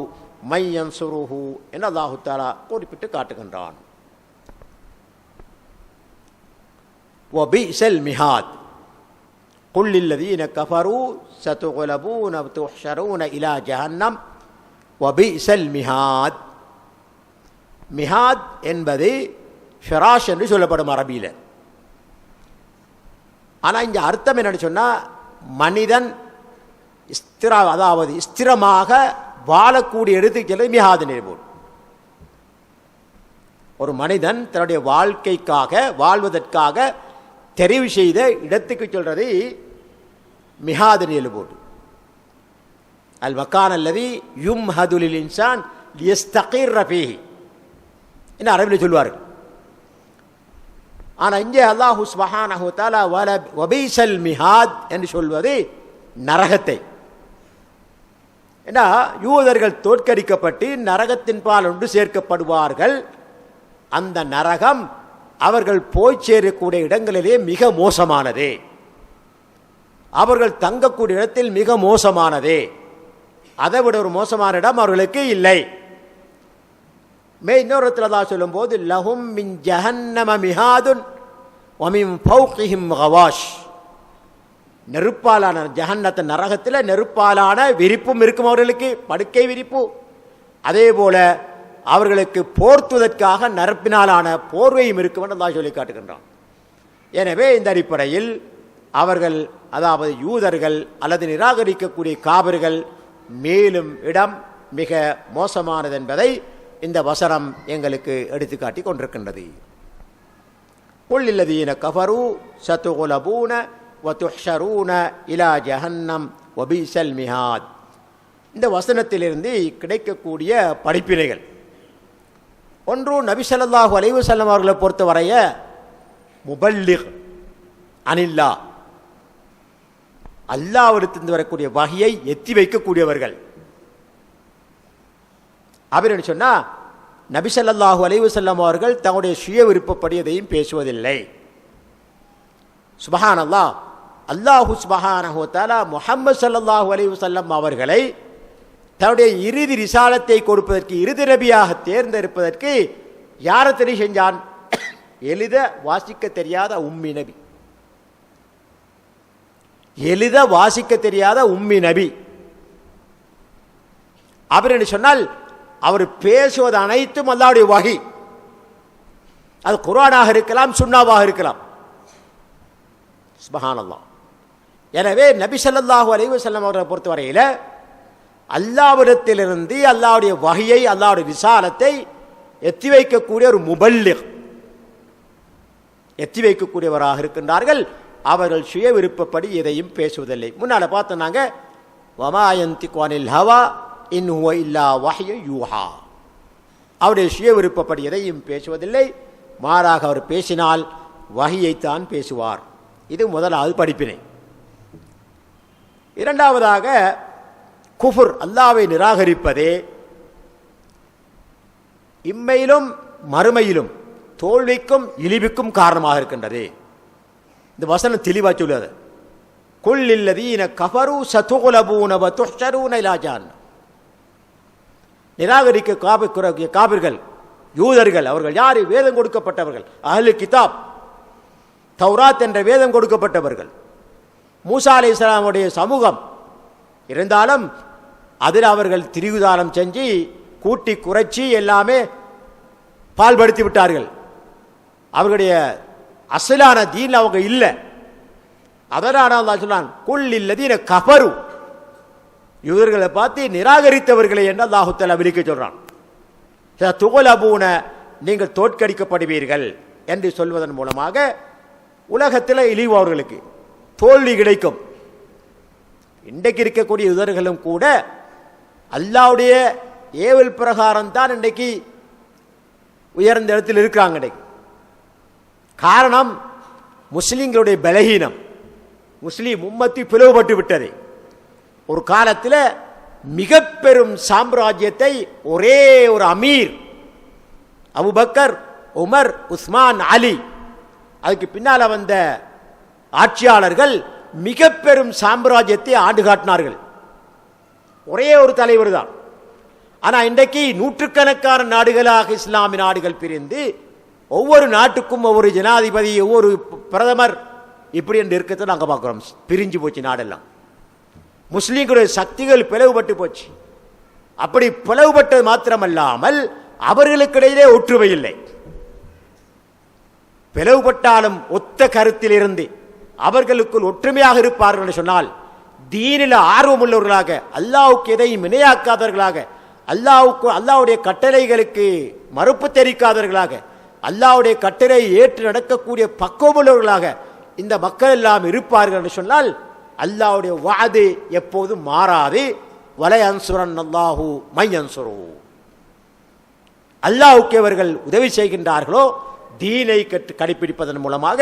மையன்சுருஹு என்று அல்லாஹு தஆலா குறிப்பிட்டு காட்டுகின்றான். வபிஸல் மிஹாத் குல் லில்லதீன கஃபரூ சதுக்லபூன வதுஹ்ஷரூன இலா ஜஹன்னம் வபிஸல் மிஹாத். மிஹாத் என்பது ஃபிராஷ் என்று சொல்லப்படும் அரபியில். ஆனால் இங்கே அர்த்தம் என்னன்னு சொன்னால், மனிதன் அதாவது ஸ்திரமாக வாழக்கூடிய இடத்துக்கு செல்வது மிஹாத் நினைவு. ஒரு மனிதன் தன்னுடைய வாழ்வதற்காக தெரிவு செய்த இடத்துக்கு சொல்றது மிஹாத் நியலுபோடு. அல் மக்கான் அல்லதி யும்ஹதுலில் இன்சான் லியஸ்தகிர்ர ஃபீஹி என்று அரபியில் சொல்வார்கள். ஆனால் இங்கே அல்லாஹு சுப்ஹானஹு வ தஆலா வபீஸல் மிஹாத் என்று சொல்வது நரகத்தை. ஏன்னா யூதர்கள் தோற்கடிக்கப்பட்டு நரகத்தின் பால் ஒன்று சேர்க்கப்படுவார்கள். அந்த நரகம் அவர்கள் போய் சேரக்கூடிய இடங்களிலே மிக மோசமானதே, அவர்கள் தங்கக்கூடிய இடத்தில் மிக மோசமானதே, அதை விட ஒரு மோசமான இடம் அவர்களுக்கு இல்லை. இன்னொரு இடத்துல சொல்லும் போது லஹும் மின் ஜஹன்னம மிஹாதுன் வ மின் ஃபௌகிஹிம் கவாஷ், நெருப்பாலான ஜஹன்னத் நரகத்தில் நெருப்பாலான விரிப்பும் இருக்கும் அவர்களுக்கு, படுக்கை விரிப்பு. அதே போல அவர்களுக்கு போர்த்துவதற்காக நெருப்பினாலான போர்வையும் இருக்கும் என்று அல்லாஹ் சொல்லி காட்டுகின்றான். எனவே இந்த அடிப்படையில் அவர்கள் அதாவது யூதர்கள் அல்லது நிராகரிக்கக்கூடிய காபிர்கள் மேலும் இடம் மிக மோசமானது என்பதை இந்த வசனம் எங்களுக்கு எடுத்துக்காட்டி கொண்டிருக்கின்றது. குல் இல்லதீன கஃபரு சதுகுலபூன வதுஹ்ஷரூன இலா ஜஹன்னம் வபிஸல் மிஹாத். இந்த வசனத்திலிருந்து கிடைக்கக்கூடிய படிப்பினைகள் ஒன்று, நபி ஸல்லல்லாஹு அலைஹி வஸல்லம் அவர்களை பொறுத்தவரைய முபல்லிக் அனில்லா, அல்லாஹ்விடத்திலிருந்து வரக்கூடிய வஹியை எத்தி வைக்கக்கூடியவர்கள். அப்படின்னு சொன்னா நபி ஸல்லல்லாஹு அலைஹி வஸல்லம் அவர்கள் தங்களுடைய சுய விருப்பப்படி எதையும் பேசுவதில்லை. சுப்ஹானல்லாஹ், அல்லாஹு சுப்ஹானஹு வ தஆலா முஹம்மது ஸல்லல்லாஹு அலைஹி வஸல்லம் அவர்களை தன்னுடைய இறுதி ரிசாலத்தை கொடுப்பதற்கு, இறுதி நபியாக தேர்ந்தெடுப்பதற்கு யாரை தெரிவு செஞ்சான்? எழுத வாசிக்க தெரியாத உம்மி நபி. எழுத வாசிக்க தெரியாத உம்மி நபி. அப்படின்னு சொன்னால் அவர் பேசுவது அனைத்தும் அல்லாஹ்வுடைய வஹி. அது குர்ஆனாக இருக்கலாம், சுன்னாவாக இருக்கலாம். சுப்ஹானல்லாஹ். எனவே நபி ஸல்லல்லாஹு அலைஹி வஸல்லம் அவர்களை பொறுத்தவரையில் அல்லாஹ்விடத்திலிருந்து அல்லாஹ்வுடைய வஹியை, அல்லாஹ்வுடைய விசாலத்தை எத்தி வைக்கக்கூடிய ஒரு முபல்லிக், எத்தி வைக்கக்கூடியவராக இருக்கின்றார்கள். அவர்கள் சுய விருப்பப்படி எதையும் பேசுவதில்லை. முன்னால பார்த்தோன்னாங்க வமா யன்திகு அனில் ஹவா இன் ஹுவ இல்லா வஹ்யு யூஹா. அவருடைய சுய விருப்பப்படி எதையும் பேசுவதில்லை, மாறாக அவர் பேசினால் வஹியைத்தான் பேசுவார். இது முதலாவது படிப்பினை. இரண்டாவதாக குஃபுர், அல்லாஹ்வை நிராகரிப்பதே இம்மையிலும் மறுமையிலும் தோல்விக்கும் இழிவுக்கும் காரணமாக இருக்கின்றது. இந்த வசனம் தெளிவாக சொல்லுது. குல் இல்லதீன கஃபரு சதுகுலபூன வதுஹ்ஷரூன இலா ஜஹன்னம். நிராகரிக்க காபிர்கள், யூதர்கள், அவர்கள் யார்? வேதம் கொடுக்கப்பட்டவர்கள், அஹ்லு கிதாப், தௌராத் என்ற வேதம் கொடுக்கப்பட்டவர்கள், மூசா அலைஹிஸ்ஸலாமுடைய சமூகம். இருந்தாலும் அதில் அவர்கள் திரிகுதாரம் செஞ்சு கூட்டி குறைச்சி எல்லாமே பால்படுத்தி விட்டார்கள். அவர்களுடைய அசலான தீன் அவங்க இல்லை. அதனால அல்லாஹ் சொன்னான் குல் இல்லதீன கஃபரு, யூதர்களை பார்த்து நிராகரித்தவர்களை என்று அல்லாஹ் தஆலா விளக்க சொல்றான். துகுலபூன, நீங்கள் தோற்கடிக்கப்படுவீர்கள் என்று சொல்வதன் மூலமாக உலகத்தில் இழிவு அவர்களுக்கு தோல்வி கிடைக்கும். இன்றைக்கு இருக்கக்கூடிய யூதர்களும் கூட அல்லாஹ்வுடைய ஏவல் பிரகாரம் தான் இன்றைக்கு உயர்ந்த இடத்தில் இருக்கிறாங்க. இன்றைக்கு காரணம் முஸ்லிம்களுடைய பலகீனம். முஸ்லீம் உம்மத்தி பிளவுபட்டு விட்டது. ஒரு காலத்தில் மிக பெரும் சாம்ராஜ்யத்தை ஒரே ஒரு அமீர், அபூபக்கர், உமர், உஸ்மான், அலி, அதுக்கு பின்னால் வந்த ஆட்சியாளர்கள் மிக பெரும் சாம்ராஜ்யத்தை ஆண்டு காட்டினார்கள். ஒரே ஒரு தலைவர் தான். ஆனால் இன்றைக்கு நூற்றுக்கணக்கான நாடுகளாக இஸ்லாமிய நாடுகள் பிரிந்து ஒவ்வொரு நாட்டுக்கும் ஒவ்வொரு ஜனாதிபதி, ஒவ்வொரு பிரதமர், இப்படி என்று இருக்கிறத நாங்கள் பார்க்குறோம். பிரிஞ்சு போச்சு நாடெல்லாம். முஸ்லீம்களுடைய சக்திகள் பிளவுபட்டு போச்சு. அப்படி பிளவுபட்டது மாத்திரமல்லாமல் அவர்களுக்கிடையிலே ஒற்றுமை இல்லை. பிளவுபட்டாலும் ஒத்த கருத்தில் இருந்து அவர்களுக்குள் ஒற்றுமையாக இருப்பார்கள் என்று சொன்னால், தீனில் ஆர்வம் உள்ளவர்களாக, அல்லாஹ்வுக்கு எதையும் இணையாக்காதவர்களாக, அல்லாஹ்வுடைய கட்டளைகளுக்கு மறுப்பு தெரிவிக்காதவர்களாக, அல்லாஹ்வுடைய கட்டளை ஏற்று நடக்கக்கூடிய பக்குவமுள்ளவர்களாக இந்த மக்கள் எல்லாம் இருப்பார்கள் என்று சொன்னால், அல்லாஹ்வுடைய வஅது எப்போதும் மாறாது. வலை அன்சுரன் அல்லாஹு மை அன்சுரு. அல்லாஹ்வுக்கு அவர்கள் உதவி செய்கின்றார்களோ, தீனை கடைபிடிப்பதன் மூலமாக,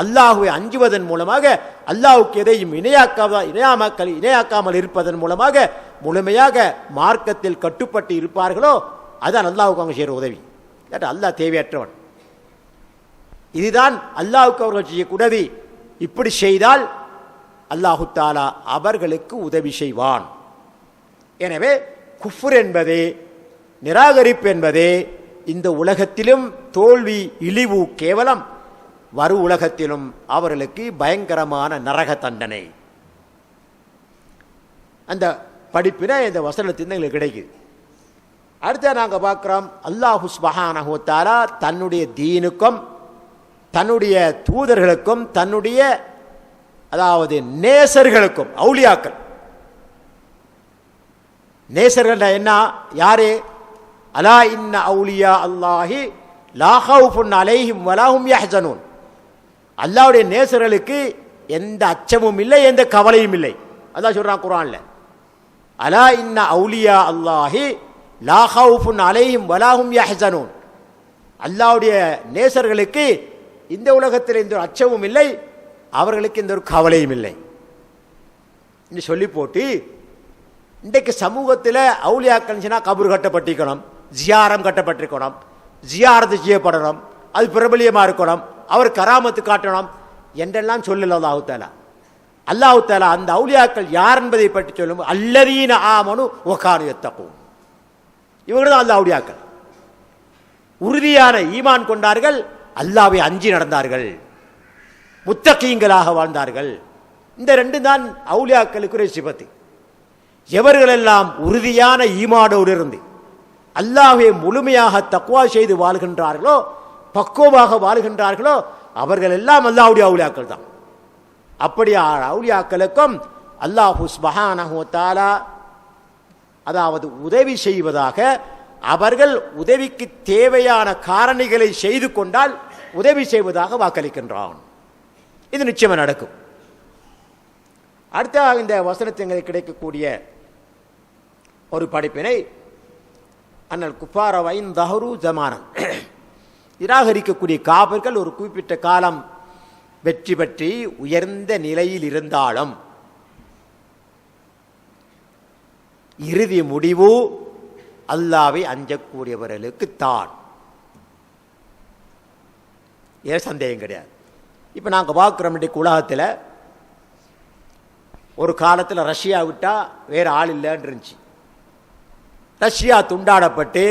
அல்லாஹ்வை அஞ்சுவதன் மூலமாக, அல்லாஹ்வுக்கு எதையும் இணையாக்காமல் இருப்பதன் மூலமாக முழுமையாக மார்க்கத்தில் கட்டுப்பட்டு இருப்பார்களோ, அதான் அல்லாஹ்வுக்கு அவங்க செய்கிற உதவி. அல்லாஹ் தேவையற்றவன். இதுதான் அல்லாஹ்வுக்கு அவர்கள் செய்யக்கூடாது. இப்படி செய்தால் அல்லாஹு தஆலா அவர்களுக்கு உதவி செய்வான். எனவே குஃப்ர் என்பதே, நிராகரிப்பு என்பதே இந்த உலகத்திலும் தோல்வி, இழிவு, கேவலம், வரு உலகத்திலும் அவர்களுக்கு பயங்கரமான நரக தண்டனை. அந்த படிப்பினை இந்த வசனத்தின் எங்களுக்கு கிடைக்குது. அடுத்த நாங்கள் பார்க்குறோம், அல்லாஹு சுப்ஹானஹு வ தஆலா தன்னுடைய தீனுக்கும் தன்னுடைய தூதர்களுக்கும் தன்னுடைய அதாவது நேசர்களுக்கும் அவுலியாக்கள். நேசர்கள் என்ன? யாரு? அலா இன்ன அவுலியா அல்லாஹி லா ஹவுஃபுன் அலைஹிம் வலா ஹும் யஹ்ஸனூன். அல்லாஹ்வுடைய நேசர்களுக்கு எந்த அச்சமும் இல்லை, எந்த கவலையும் இல்லை. அல்லாஹ் சொல்றான் குர்ஆன்ல, அலா இன்ன அவுலியா அல்லாஹி லா ஹவுஃபுன் அலைஹிம் வலா ஹும் யஹ்ஸனூன். அல்லாஹ்வுடைய நேசர்களுக்கு இந்த உலகத்தில் எந்த ஒரு அச்சமும் இல்லை, அவர்களுக்கு எந்த ஒரு கவலையும் இல்லை என்று சொல்லி போட்டு, இன்றைக்கு சமூகத்தில் அவுலியாக்கள் கபூர் கட்டப்பட்டிருக்கணும், ஜியாரம் கட்டப்பட்டிருக்கணும், ஜியாரத்து செய்யப்படணும், அது பிரபலியமாக இருக்கணும், அவர் கராமத்து காட்டணும் என்றெல்லாம் சொல்லல அல்லாஹு தஆலா. அல்லாஹு தஆலா அந்த அவுலியாக்கள் யார் என்பதை பற்றி சொல்லும், அல்லதீன ஆமனு வகானு யத்தகூன். இவர்கள் தான் அந்த அவுலியாக்கள். உறுதியான ஈமான் கொண்டார்கள், அல்லாஹ்வை அஞ்சி நடந்தார்கள், முத்தகீங்களாக வாழ்ந்தார்கள். இந்த ரெண்டு தான் அவுலியாக்களுக்குரிய சிபத்து. எவர்களெல்லாம் உறுதியான ஈமானோடு இருந்து அல்லாஹ்வை முழுமையாக தக்வா செய்து வாழ்கின்றார்களோ, பக்குவமாக வாழ்கின்றார்களோ, அவர்கள் எல்லாம் அல்லாஹ்வுடைய அவுலியாக்கள் தான். அப்படியா அவுலியாக்களுக்கும் அல்லாஹு சுப்ஹானஹு வ தஆலா அதாவது உதவி செய்வதாக, அவர்கள் உதவிக்கு தேவையான காரணிகளை செய்து கொண்டால் உதவி செய்வதாக வாக்களிக்கின்றான். இது நிச்சயமாக நடக்கும். அடுத்த இந்த வசனத்தில் கிடைக்கக்கூடிய ஒரு படிப்பினை, அன்னல் குஃபார வைன் தஹரு ஜமானன், நிராகரிக்கக்கூடிய காபிர்கள் ஒரு குறிப்பிட்ட காலம் வெற்றி பெற்றி உயர்ந்த நிலையில் இருந்தாலும் இறுதி முடிவு அல்லாஹ்வை அஞ்சக்கூடியவர்களுக்கு தான். ஏன் சந்தேகம் கிடையாது. இப்போ நாங்கள் பார்க்குறோம், இன்றைக்கு உலகத்தில் ஒரு காலத்தில் ரஷ்யா விட்டா வேறு ஆள் இல்லைன்னு இருந்துச்சு. ரஷ்யா துண்டாடப்பட்டு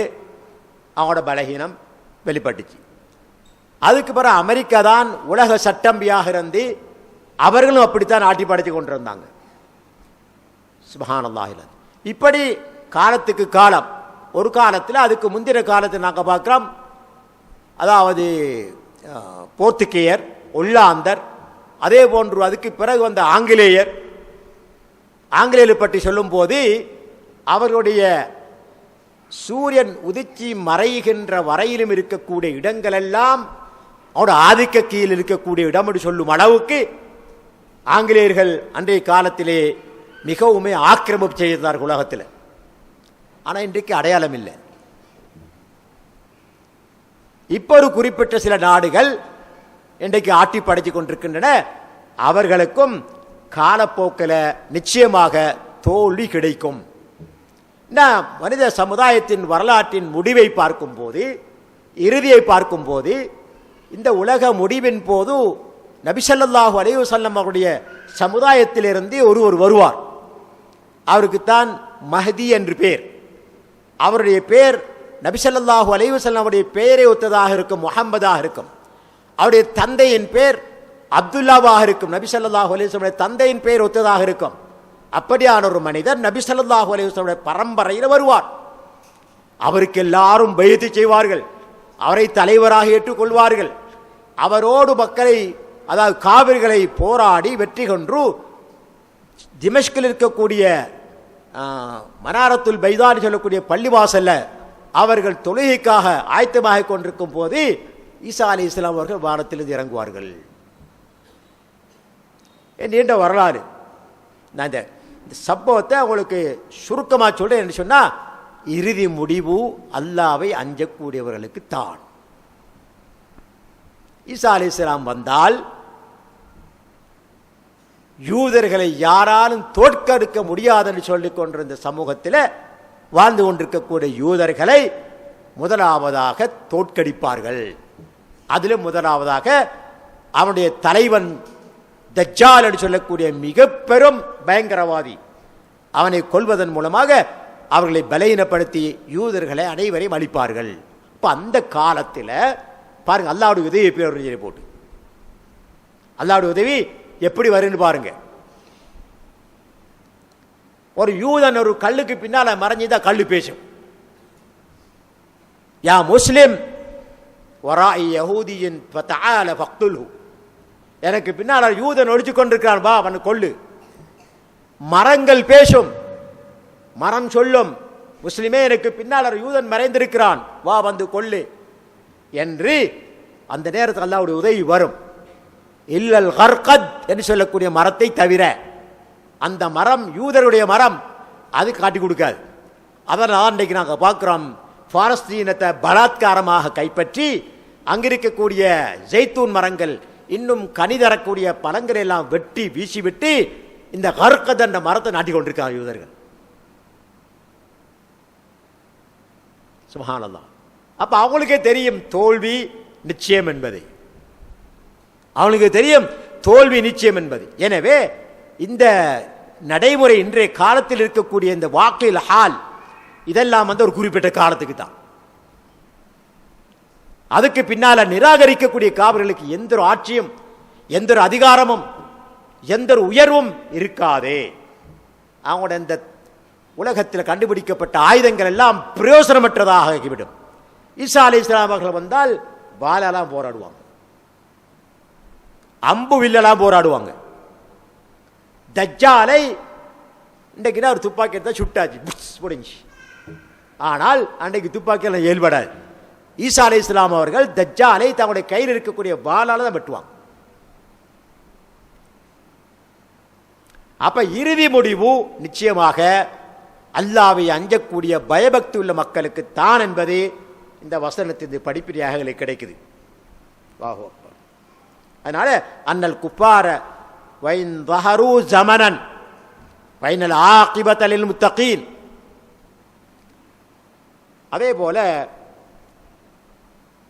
அவங்களோட பலகீனம் வெளிப்பட்டுச்சு. அதுக்கு பிறகு அமெரிக்கா தான் உலக சட்டம்பியாக இருந்து அவர்களும் அப்படித்தான் ஆட்டி படைத்து கொண்டிருந்தாங்க. சுப்ஹானல்லாஹ். இப்படி காலத்துக்கு காலம், ஒரு காலத்தில் அதுக்கு முந்தின காலத்தில் நாங்கள் பார்க்குறோம், அதாவது போர்த்துகேயர், ஒல்லாந்தர், அதே போன்று அதுக்கு பிறகு வந்த ஆங்கிலேயர் பற்றி சொல்லும் போது அவர்களுடைய சூரியன் உதிச்சி மறைகின்ற வரையிலும் இருக்கக்கூடிய இடங்களெல்லாம் அவரோட ஆதிக்க கீழ் இருக்கக்கூடிய இடம் என்று சொல்லும் அளவுக்கு ஆங்கிலேயர்கள் அன்றைய காலத்திலே மிகவும் ஆக்கிரமிப்பு செய்தார்கள் உலகத்தில். ஆனால் இன்றைக்கு அடையாளம் இல்லை. இப்போ ஒரு குறிப்பிட்ட சில நாடுகள் இன்றைக்கு ஆட்டி படைத்து கொண்டிருக்கின்றன. அவர்களுக்கும் காலப்போக்கில் நிச்சயமாக தோல்வி கிடைக்கும். மனித சமுதாயத்தின் வரலாற்றின் முடிவை பார்க்கும்போது, இறுதியை பார்க்கும்போது, இந்த உலக முடிவின் போது நபி ஸல்லல்லாஹு அலைஹி வஸல்லம் அவருடைய சமுதாயத்திலிருந்து ஒருவர் வருவார். அவருக்குத்தான் மஹதி என்று பேர். அவருடைய பேர் நபி ஸல்லல்லாஹு அலைஹி வஸல்லம் அவருடைய பெயரை ஒத்ததாக இருக்கும், முஹம்மதாக இருக்கும். அவருடைய தந்தையின் பேர் அப்துல்லாவாக இருக்கும், நபி ஸல்லல்லாஹு அலைஹி வஸல்லம் தந்தையின் பெயர் ஒத்ததாக இருக்கும். அப்படியான ஒரு மனிதர் நபி ஸல்லல்லாஹு அலைஹி வஸல்லம் பரம்பரையில் வருவார். அவருக்கு எல்லாரும் பைஅத் செய்வார்கள், அவரை தலைவராக ஏற்றுக்கொள்வார்கள். அவரோடு மக்களை, அதாவது காவிர்களை போராடி வெற்றி கொண்டு திமஷ்கில் இருக்கக்கூடிய மனாரத்துல் பைதான் சொல்லக்கூடிய பள்ளிவாசல்ல அவர்கள் தொழுகைக்காக ஆயத்தமாக கொண்டிருக்கும் போது ஈசா அலைஹிஸ்ஸலாம் அவர்கள் வானத்திலிருந்து இறங்குவார்கள். நீண்ட வரலாறு. நான் இந்த சம்பவத்தை உங்களுக்கு சுருக்கமாக சொல்றேன். என்று சொன்னா, இறுதி முடிவு அல்லாஹ்வை அஞ்சக்கூடியவர்களுக்கு தான். ஈசா அலைஹிஸ்ஸலாம் வந்தால் யூதர்களை யாராலும் தோற்கடிக்க முடியாது என்று சொல்லிக் கொண்டிருந்த சமூகத்தில் வாழ்ந்து கொண்டிருக்கக்கூடிய யூதர்களை முதலாவதாக தோற்கடிப்பார்கள். அதிலும் முதலாவதாக அவனுடைய தலைவன் தஜ்ஜால் என்று சொல்லக்கூடிய மிக பெரும் பயங்கரவாதி, அவனை கொல்வதன் மூலமாக அவர்களை பலகீனப்படுத்தி யூதர்களை அனைவரையும் அழிப்பார்கள். இப்போ அந்த காலத்தில் பாருங்க, அல்லாஹ்வுடைய உதவி எப்படி போட்டு, அல்லாஹ்வுடைய உதவி எப்படி வருன்னு பாருங்க. ஒரு யூதன் ஒரு கல்லுக்கு பின்னால மறைஞ்சுதான் கல்லு பேசும். யா முஸ்லிம் வராஇ யஹூதியின் ஃபதஆல ஃபக்துல்ஹு, எனக்கு பின்னால் யூதன் ஒழிச்சு கொண்டிருக்கிறான், வா அவனை கொள்ளு. மரங்கள் பேசும், மரம் சொல்லும், முஸ்லிமே எனக்கு பின்னால் யூதன் மறைந்திருக்கிறான், வா வந்து கொள்ளு என்று அந்த நேரத்தில் அல்லாஹ்வுடைய உதவி வரும். இல்லல் கர்கத் என்று சொல்லக்கூடிய மரத்தை தவிர அந்த மரம் யூதருடைய மரம், அது காட்டி கொடுக்காது. அதனால் அன்றைக்கு நாங்கள் பார்க்குறோம், பாலஸ்தீனத்தை பலாத்காரமாக கைப்பற்றி அங்கிருக்கக்கூடிய ஜெய்தூன் மரங்கள் இன்னும் கனி தரக்கூடிய பழங்களை எல்லாம் வெட்டி வீசிவிட்டு இந்த கர்கத் என்ற மரத்தை நாட்டி கொண்டிருக்காங்க யூதர்கள். சுப்ஹானல்லாஹ். அப்ப அவங்களுக்கே தெரியும் தோல்வி நிச்சயம் என்பது, அவங்களுக்கு தெரியும் தோல்வி நிச்சயம் என்பது. எனவே இந்த நடைமுறை இன்றைய காலத்தில் இருக்கக்கூடிய இந்த வாக்கில் ஹால் இதெல்லாம் ஒரு குறிப்பிட்ட காலத்துக்கு தான். அதுக்கு பின்னால நிராகரிக்கக்கூடிய காவிர்களுக்கு எந்த ஒரு ஆட்சியும் எந்த ஒரு அதிகாரமும் எந்த ஒரு உயர்வும் இருக்காதே. அவங்களோட இந்த உலகத்தில் கண்டுபிடிக்கப்பட்ட ஆயுதங்கள் எல்லாம் பிரயோசனமற்றதாக ஆகிவிடும். ஈசா அலைஹிஸ்ஸலாம் அவர்கள் வந்தால் வாளெல்லாம் போராடுவாங்க, அம்பு வில்லெல்லாம் போராடுவாங்க. தஜ்ஜாலை இன்றைக்கு ஒரு துப்பாக்கி எடுத்தால் சுட்டாச்சு முடிஞ்சு. ஆனால் அன்றைக்கு துப்பாக்கியெல்லாம் இயல்படாது. ஈசா அலைஹிஸ்ஸலாம் அவர்கள் தஜ்ஜாலை தங்களுடைய கையில் இருக்கக்கூடிய வாளால தான் வெட்டுவாங்க. அப்ப இறுதி முடிவு நிச்சயமாக அல்லாஹ்வை அஞ்சக்கூடிய பயபக்தி உள்ள மக்களுக்கு தான் என்பது இந்த வசனத்தின் படிப்பினையாக எங்களுக்கு கிடைக்குது. அதனால அன்னல் குப்பார வைன் தஹரு ஜமனன் வைனல் ஆகிபத லில் முத்தகீன். அதே போல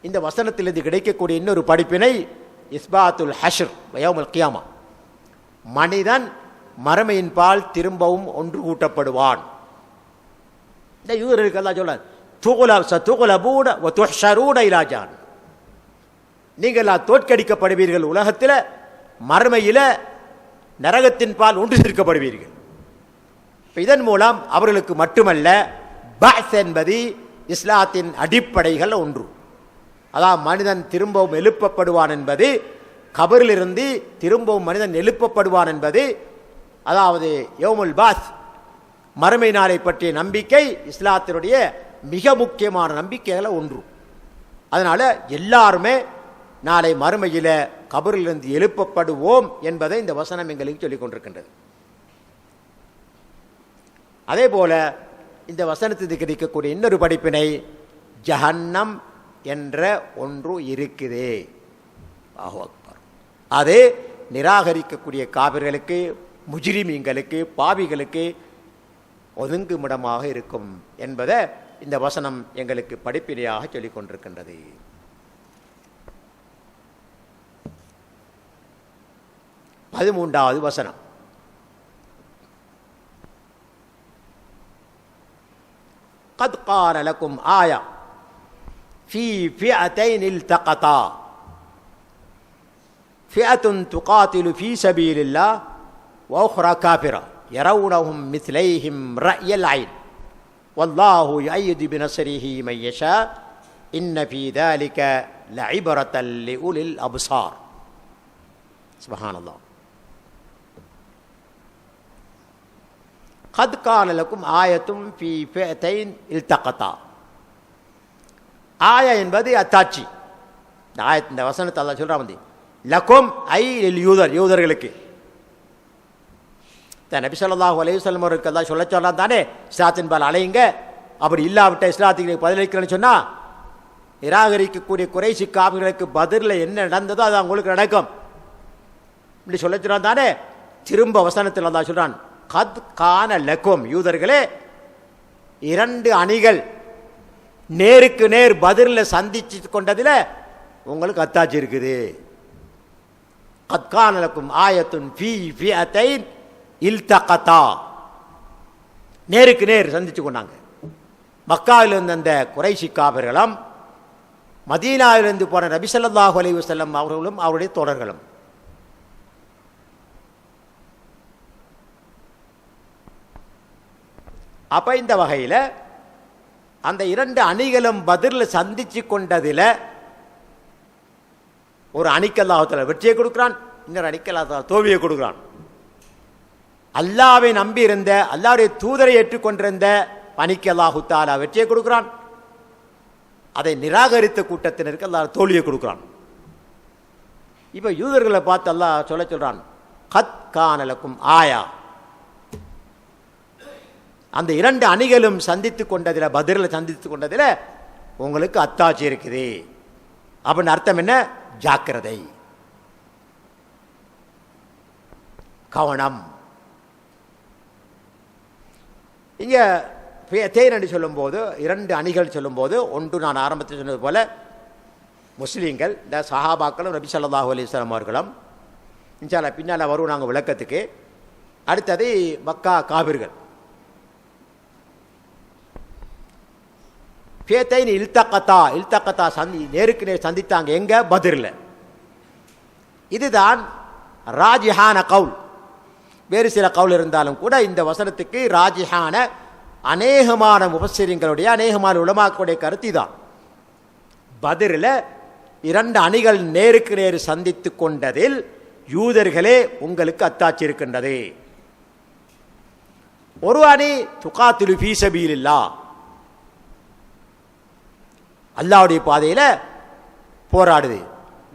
இந்த வசனத்திலிருந்து கிடைக்கக்கூடிய இன்னொரு படிப்பினை இஸ்பாத்துல் ஹஷ்ர் யௌமுல் கியாமா, மனிதன் மறுமையின் பால் திரும்பவும் ஒன்று கூட்டப்படுவான். இந்த யூதர்களுக்கு அல்லாஹ் சொல்றான், நீங்கள் தோற்கடிக்கப்படுவீர்கள், உலகத்தில் மறுமையில் நரகத்தின் பால் ஒன்று சேர்க்கப்படுவீர்கள். இதன் மூலம் அவர்களுக்கு மட்டுமல்ல, பஅஸ் என்பது இஸ்லாத்தின் அடிப்படைகள் ஒன்று. அதாவது மனிதன் திரும்பவும் எழுப்பப்படுவான் என்பது, கபரிலிருந்து திரும்பவும் மனிதன் எழுப்பப்படுவான் என்பது, அதாவது யௌமுல் பாஸ் மறுமை நாளை பற்றிய நம்பிக்கை இஸ்லாத்தினுடைய மிக முக்கியமான நம்பிக்கைகளை ஒன்று. அதனால எல்லாருமே நாளை மறுமையில கபரிலிருந்து எழுப்பப்படுவோம் என்பதை இந்த வசனம் எங்களுக்கு சொல்லிக் கொண்டிருக்கின்றது. அதே போல இந்த வசனத்துக்கு கிடைக்கக்கூடிய இன்னொரு படிப்பினை, ஜஹன்னம் என்ற ஒன்று இருக்குதே. அது நிராகரிக்கக்கூடிய காபிர்களுக்கு, முஜ்ரிமீன்களுக்கு, பாவிகளுக்கு ஒதுங்குமிடமாக இருக்கும் என்பதை இந்த வசனம் எங்களுக்கு படிப்பினையாக சொல்லிக் கொண்டிருக்கின்றது. பதிமூன்றாவது வசனம், قد قال لكم آية في فئتين التقطا فئة تقاتل في سبيل الله وأخرى كافرة يرونهم مثليهم رأي العين والله يؤيد بنصره من يشاء إن في ذلك لعبرة لأولي الأبصار. سبحان الله. قد كان لكم آية في فئتين التقطا. ஆயா என்பது அத்தாட்சி. இந்த வசனத்தை அல்லாஹ் சொல்றான், லக்கும் ஐ யூதர்களுக்கு. நபி ஸல்லல்லாஹு அலைஹி வஸல்லம் அவருக்கு அல்லாஹ் சொல்லலாம் தானே, இஸ்லாத்தின் பால் அலையுங்க, அப்படி இல்லாவிட்ட இஸ்லாத்துக்கு பதிலளிக்கிறேன்னு சொன்னா நிராகரிக்கக்கூடிய குறைஷி காபிர்களுக்கு பதிரில் என்ன நடந்ததோ அது அவங்களுக்கு நடக்கும் இப்படி சொல்லச்சுறான் தானே. திரும்ப வசனத்தில் அல்லாஹ் சொல்றான், கத் கான லக்கும், யூதர்களே இரண்டு அணிகள் நேருக்கு நேர் பதிரில் சந்திச்சு கொண்டதில் உங்களுக்கு அத்தாட்சி இருக்குது. கத் கான லக்கும் ஆயத்துன் ஃபீ ஃபிஅத்தைன் இல்தகதா, நேருக்கு நேர் சந்திச்சு கொண்டாங்க. மக்காவில் இருந்த அந்த குறைஷி காபிர்களும் மதீனாவிலிருந்து போன நபி ஸல்லல்லாஹு அலைஹி வஸல்லம் அவர்களும் அவருடைய தோழர்களும். அப்ப இந்த வகையில் அந்த இரண்டு அணிகளும் பதிரில் சந்திச்சு கொண்டதில் ஒரு அணிக்கு அல்லாஹ் தஆலா வெற்றியை கொடுக்கிறான், இன்னொரு அணிக்கு அல்லாஹ் தோல்வியை கொடுக்குறான். அல்லாஹ்வை நம்பி இருந்த, அல்லாஹ்வுடைய தூதரை ஏற்றுக்கொண்டிருந்த பணிக்கு அல்லாஹு தஆலா வெற்றியை கொடுக்குறான். அதை நிராகரித்த கூட்டத்தினருக்கு அல்லாஹ் தோல்வியை கொடுக்குறான். இப்ப யூதர்களை பார்த்து அல்லாஹ் சொல்றான், கத் கான லக்கும் ஆயா. அந்த இரண்டு அணிகளும் சந்தித்து கொண்டதில், பத்ரில் சந்தித்து கொண்டதில் உங்களுக்கு அத்தாட்சி இருக்குது அப்படின்னு அர்த்தம் என்ன? ஜாக்கிரதை, கவனம். இங்க தேன் என்று சொல்லும்போது, இரண்டு அணிகள் சொல்லும்போது, ஒன்று நான் ஆரம்பத்தில் சொன்னது போல முஸ்லீம்கள், இந்த சஹாபாக்களும் நபி ஸல்லல்லாஹு அலைஹி வஸல்லம் அவர்களும். இன்ஷா அல்லாஹ் பின்னால் வரும் நாங்கள் விளக்கத்துக்கு. அடுத்தது மக்கா காபிர்கள். ஃபியத்தைன் இல்தகத்தா நேருக்கு நேர் சந்தித்தாங்க. எங்க? பத்ரில். இதுதான் ராஜிஹான கவுல். வேறு சில கவுல் இருந்தாலும் கூட இந்த வசனத்துக்கு ராஜிஹான அநேகமான முஃபஸ்ஸிரீன்களுடைய, அநேகமான உலமாக்களுடைய கருத்து தான். பத்ரில் இரண்டு அணிகள் நேருக்கு நேர் சந்தித்து கொண்டதில் யூதர்களே உங்களுக்கு அத்தாட்சி இருக்கின்றது. ஒரு அணி துகாத்திலு ஃபீ சபீலில்லாஹ், அல்லாஹ்வுடைய பாதையில் போராடுது.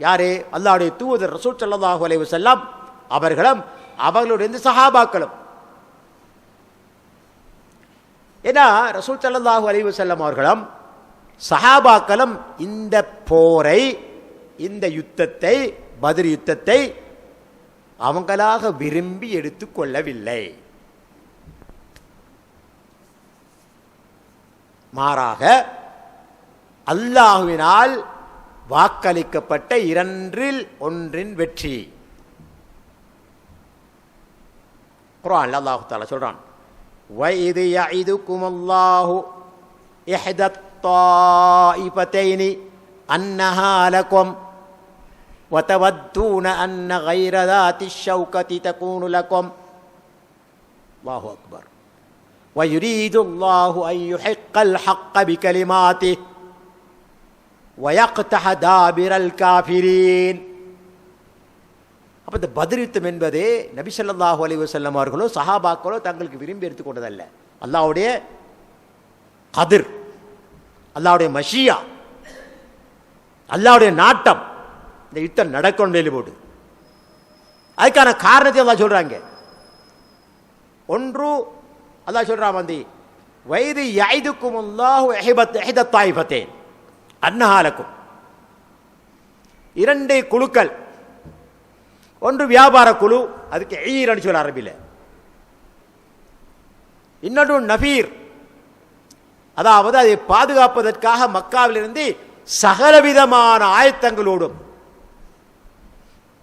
யாரு? அல்லாஹ்வுடைய தூதர் ரசூல் ஸல்லல்லாஹு அலைஹி வஸல்லம் அவர்களும் அவர்களுடைய சஹாபாக்களும். ஏன்னா ரசூல் ஸல்லல்லாஹு அலைஹி வஸல்லம் அவர்களும் சஹாபாக்களும் இந்த போரை, இந்த யுத்தத்தை, பத்ர் யுத்தத்தை அவங்களாக விரும்பி எடுத்துக்கொள்ளவில்லை. மாறாக அல்லாஹ்வினால் வாக்களிக்கப்பட்ட இரண்டில் ஒன்றின் வெற்றி. குர்ஆன்ல அல்லாஹ் தஆலா சொல்றான், வஇது யஇதுகுமுல்லாஹு இஹ்தத் தாயிஃபத்தைனி அன்னஹா லகும் வதவத்தூன அன்ன கைர தாத்திஷ் ஷௌகதி தகூனு லகும். அல்லாஹு அக்பர். வயுரீதுல்லாஹு அன் யுஹிக்கல் ஹக்க பிகலிமாத்திஹி வயக்தஹ தாபிரல் காஃபிரீன். அப்போ இந்த பத்ர் யுத்தம் என்பது நபி ஸல்லல்லாஹு அலைஹி வஸல்லம் அவர்களோ சஹாபாக்களோ தங்களுக்கு விரும்பி எடுத்துக்கொண்டதல்ல. அல்லாஹ்வுடைய கதிர், அல்லாஹ்வுடைய மஷியா, அல்லாஹ்வுடைய நாட்டம். இந்த யுத்தம் நடக்கணும் வெளி போட்டு. அதுக்கான காரணத்தை அல்லாஹ் சொல்றாங்க. ஒன்று அல்லாஹ் சொல்றான் வந்து வைது யஇதுகுமுல்லாஹு இஹ்தத் தாயிஃபத்தைன் அன்னஹா லகும். இரண்டு குழுக்கள், ஒன்று வியாபார குழு, அதுக்கு ஈரன்னு சொல்ல அரபியில். இன்னொன்று நஃபீர், அதாவது அதை பாதுகாப்பதற்காக மக்காவிலிருந்து சகலவிதமான ஆயத்தங்களோடும்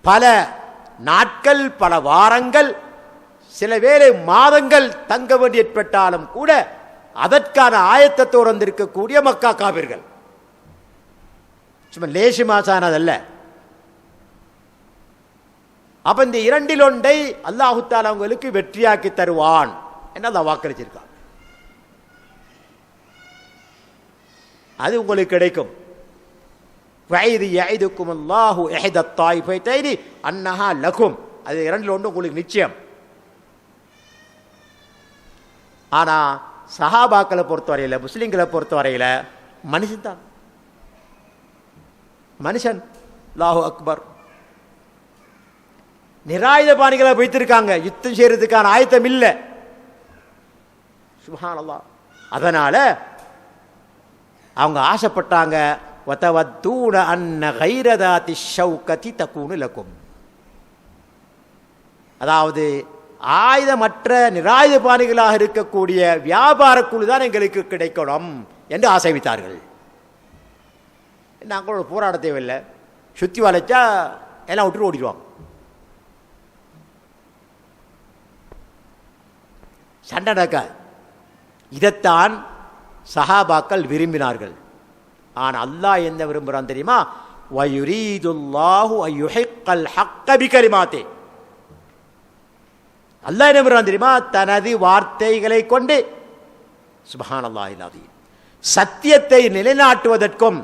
பல நாட்கள், பல வாரங்கள், சில வேளை மாதங்கள் தங்க வேண்டி ஏற்பட்டாலும் கூட அதற்கான ஆயத்தத்தோடு வந்திருக்கக்கூடிய மக்கா காபிர்கள். சும்மா லேசி மாசானதல்ல. அப்ப இந்த இரண்டில் ஒன்றை அல்லாஹு தஆலா உங்களுக்கு வெற்றியாக்கி தருவான் என்று அல்லாஹ் வாக்களிச்சிருக்கான். அது உங்களுக்கு கிடைக்கும். வஇது யஇதுகுமுல்லாஹு இஹ்தத் தாயிஃபத்தைனி அன்னஹா லகும். அது இரண்டில் ஒன்று உங்களுக்கு நிச்சயம். ஆனா சஹாபாக்களை பொறுத்தவரையில், முஸ்லிம்களை பொறுத்தவரையில் மனுஷன் தான், மனுஷன். அல்லாஹு அக்பர். நிராயுதபாணிகளை வைத்திருக்காங்க, யுத்தம் செய்யறதுக்கான ஆயத்தம் இல்லை. சுப்ஹானல்லாஹ். அதனால அவங்க ஆசைப்பட்டாங்க, வதவத்தூன அன்ன கைர தாத்திஷ் ஷௌகதி தகூனு லகும். அதாவது ஆயுதமற்ற நிராயுதபாணிகளாக இருக்கக்கூடிய வியாபார குழு தான் எங்களுக்கு கிடைக்கணும் என்று ஆசை வைத்தார்கள். நாங்களோட போராட தேவையில்லை, சுற்றி வளைச்சா எல்லாம் விட்டு ஓடிடுவாங்க. சண்டை நடக்காது. இதைத்தான் சஹாபாக்கள் விரும்பினார்கள். ஆனால் அல்லாஹ் என்ன விரும்புகிறான் தெரியுமா? வயுரீதுல்லாஹு அன் யுஹிக்கல் ஹக்க பிகலிமாத்தி. அல்லாஹ் என்ன விரும்புகிறான் தெரியுமா? தனது வார்த்தைகளை கொண்டு சுப்ஹானல்லாஹில் அஸீம் சத்தியத்தை நிலைநாட்டுவதற்கும்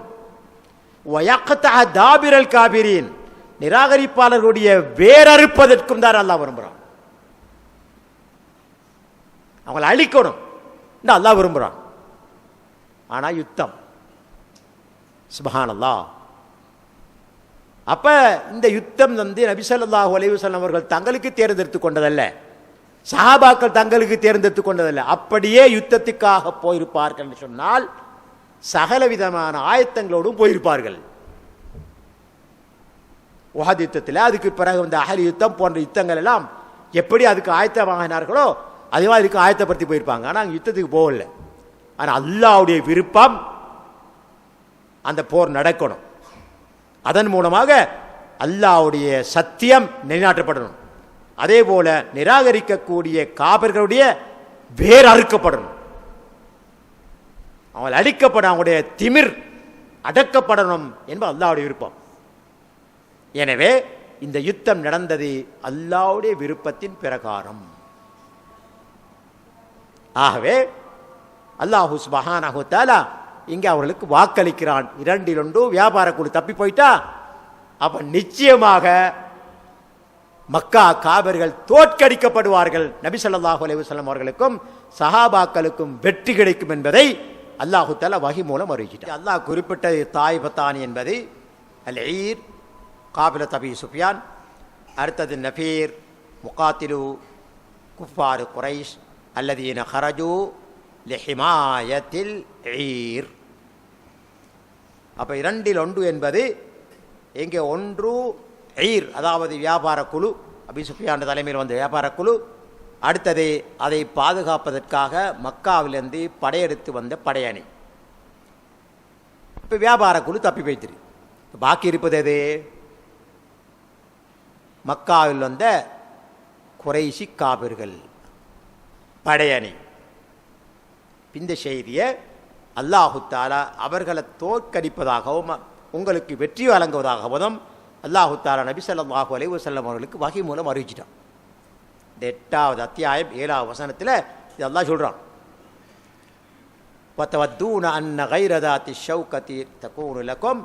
வயக்தஹ தாபிரல் காபிரீன் நிராகரிப்பாளர்களுடைய வேறறுப்பதற்கும் தான் அல்லாஹ் விரும்புகிறான். அவங்களை அழிக்கணும் அல்லாஹ் விரும்புகிறான். ஆனால் யுத்தம், சுப்ஹானல்லாஹ். அப்ப இந்த யுத்தம் நபி ஸல்லல்லாஹு அலைஹி வஸல்லம் அவர்கள் தங்களுக்கு தேர்ந்தெடுத்து கொண்டதல்ல, சஹாபாக்கள் தங்களுக்கு தேர்ந்தெடுத்து கொண்டதல்ல. அப்படியே யுத்தத்துக்காக போயிருப்பார்கள் என்று சொன்னால் சகல விதமான ஆயத்தங்களோடும் போயிருப்பார்கள். உஹத் யுத்தத்தில், அதுக்கு பிறகு இந்த அஹல் யுத்தம் போன்ற யுத்தங்கள் எல்லாம் எப்படி அதுக்கு ஆயத்தமாகினார்களோ அதே மாதிரி இதுக்கு ஆயத்தப்படுத்தி போயிருப்பாங்க. ஆனால் அங்கே யுத்தத்துக்கு போகல. ஆனால் அல்லாஹ்வுடைய விருப்பம் அந்த போர் நடக்கணும். அதன் மூலமாக அல்லாஹ்வுடைய சத்தியம் நிலைநாட்டப்படணும். அதே போல நிராகரிக்கக்கூடிய காபிர்களுடைய வேர் அறுக்கப்படணும், அவங்கள் அழிக்கப்பட, அவங்களுடைய திமிர் அடக்கப்படணும் என்பது அல்லாஹ்வுடைய விருப்பம். எனவே இந்த யுத்தம் நடந்தது அல்லாஹ்வுடைய விருப்பத்தின் பிரகாரம். ஆகவே அல்லாஹ் சுப்ஹானஹு வ தஆலா இங்கே அவர்களுக்கு வாக்களிக்கிறான். 2 வியாபார குழு தப்பி போயிட்டா அப்ப நிச்சயமாக மக்கா காபிர்கள் தோற்கடிக்கப்படுவார்கள். நபி ஸல்லல்லாஹு அலைஹி வஸல்லம் அவர்களுக்கும் சஹாபாக்களுக்கும் வெற்றி கிடைக்கும் என்பதை அல்லாஹு தஆலா வஹி மூலம் அறிவித்தார். அல்லாஹ் குறிப்பிட்ட தாயிபத்தானி என்பது அல்-ஈர், காபிலத் அபி சுஃபியான், அடுத்தது நஃபீர், முகாத்திலு குஃபார் குரைஷ் அல்லதீன ஹரஜு லிஹிமாயத்தில் ஈர். அப்ப 2 என்பது இங்கே 1 ஈர், அதாவது வியாபார குழு, அபி சுஃபியான் தலைமையில் வந்த வியாபார குழு. அடுத்தது அதை பாதுகாப்பதற்காக மக்காவிலிருந்து படையெடுத்து வந்த படையணி. இப்போ வியாபார குழு தப்பி போய்த்திரு. பாக்கி இருப்பது எது? மக்காவில் வந்த குறைஷி காபிர்கள் படையணி. இந்த செய்தியை அல்லாஹு தஆலா அவர்களை தோற்கடிப்பதாகவும் உங்களுக்கு வெற்றி வழங்குவதாகவும் அல்லாஹு தஆலா நபி ஸல்லல்லாஹு அலைஹி வஸல்லம் அவர்களுக்கு வஹி மூலம் அறிவிச்சிட்டான். இந்த 8வது அத்தியாயம் 7வது வசனத்தில் இது அல்லாஹ் சொல்றான். வதவத்தூன அன்ன கைர தாத்தி ஷௌகதி தகூனு லகும்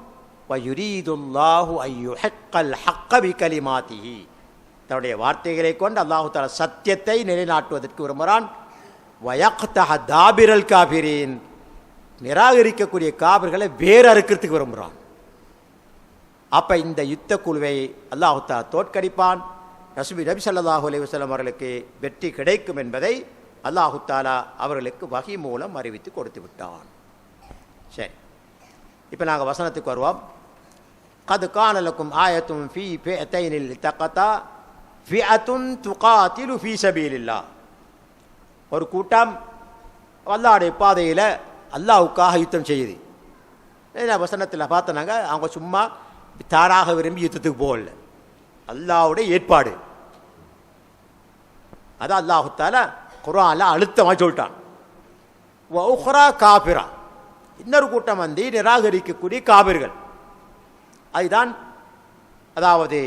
வயுரீதுல்லாஹு அய்யுஹிக்கல் ஹக்க பிகலிமாத்திஹி. தன்னுடைய வார்த்தைகளை கொண்டு அல்லாஹு தஆலா சத்தியத்தை நிலைநாட்டுவதற்கு விரும்புகிறான். வயக்தஹ தாபிரல் காபிரீன், நிராகரிக்கக்கூடிய காபிர்களை வேறு அறுக்கிறதுக்கு விரும்புகிறான். அப்ப இந்த யுத்த குழுவை அல்லாஹு தஆலா தோற்கடிப்பான். நபி ஸல்லல்லாஹு அலைஹி வஸல்லம் அவர்களுக்கு வெற்றி கிடைக்கும் என்பதை அல்லாஹு தஆலா அவர்களுக்கு வஹி மூலம் அறிவித்து கொடுத்து விட்டான். சரி, இப்போ நாங்கள் வசனத்துக்கு வருவோம். கத் கான லக்கும் ஆயத்துன் ஃபீ ஃபிஅத்தைனில் இல்தகதா ஃபிஅத்துன் துகாத்திலு ஃபீ ஸபீலில்லாஹ். ஒரு கூட்டம் அல்லாஹ்வுடைய பாதையில் அல்லாஹ்வுக்காக யுத்தம் செய்யுது. வசனத்தில் பார்த்தனாங்க, அவங்க சும்மா தாராக விரும்பி யுத்தத்துக்கு போகல, அல்லாஹ்வுடைய ஏற்பாடு. அதான் அல்லாஹு தஆலா குர்ஆன்ல அழுத்தமாக சொல்லிட்டான். வ உக்ரா காபிரா, இன்னொரு கூட்டம் வந்து நிராகரிக்கக்கூடிய காபிர்கள். அதுதான், அதாவது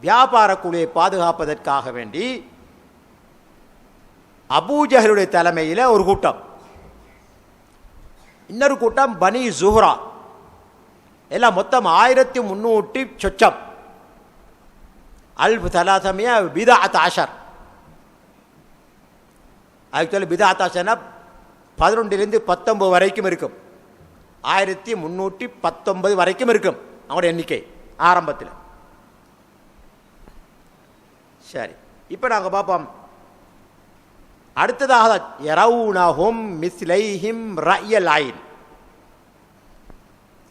வியாபார குழுவை பாதுகாப்பதற்காக வேண்டி அபூஜஹலுடைய தலைமையில் ஒரு கூட்டம், இன்னொரு கூட்டம் பனி ஜுஹ்ரா, எல்லாம் மொத்தம் 1300 சொச்சம். அல்ஃப் தலாசமிய பிதாஅத் அஷர். ஆக்சுவலி பிதாஅத் அஷர்னா 11லிருந்து 19 வரைக்கும் இருக்கும். 1319 வரைக்கும் இருக்கும் அவங்களுடைய எண்ணிக்கை ஆரம்பத்தில். சரி, இப்போ நாங்கள் பார்ப்போம். அடுத்ததாக யரவுனஹும் மிஸ்லைஹிம் ரஅயல் ஐன்.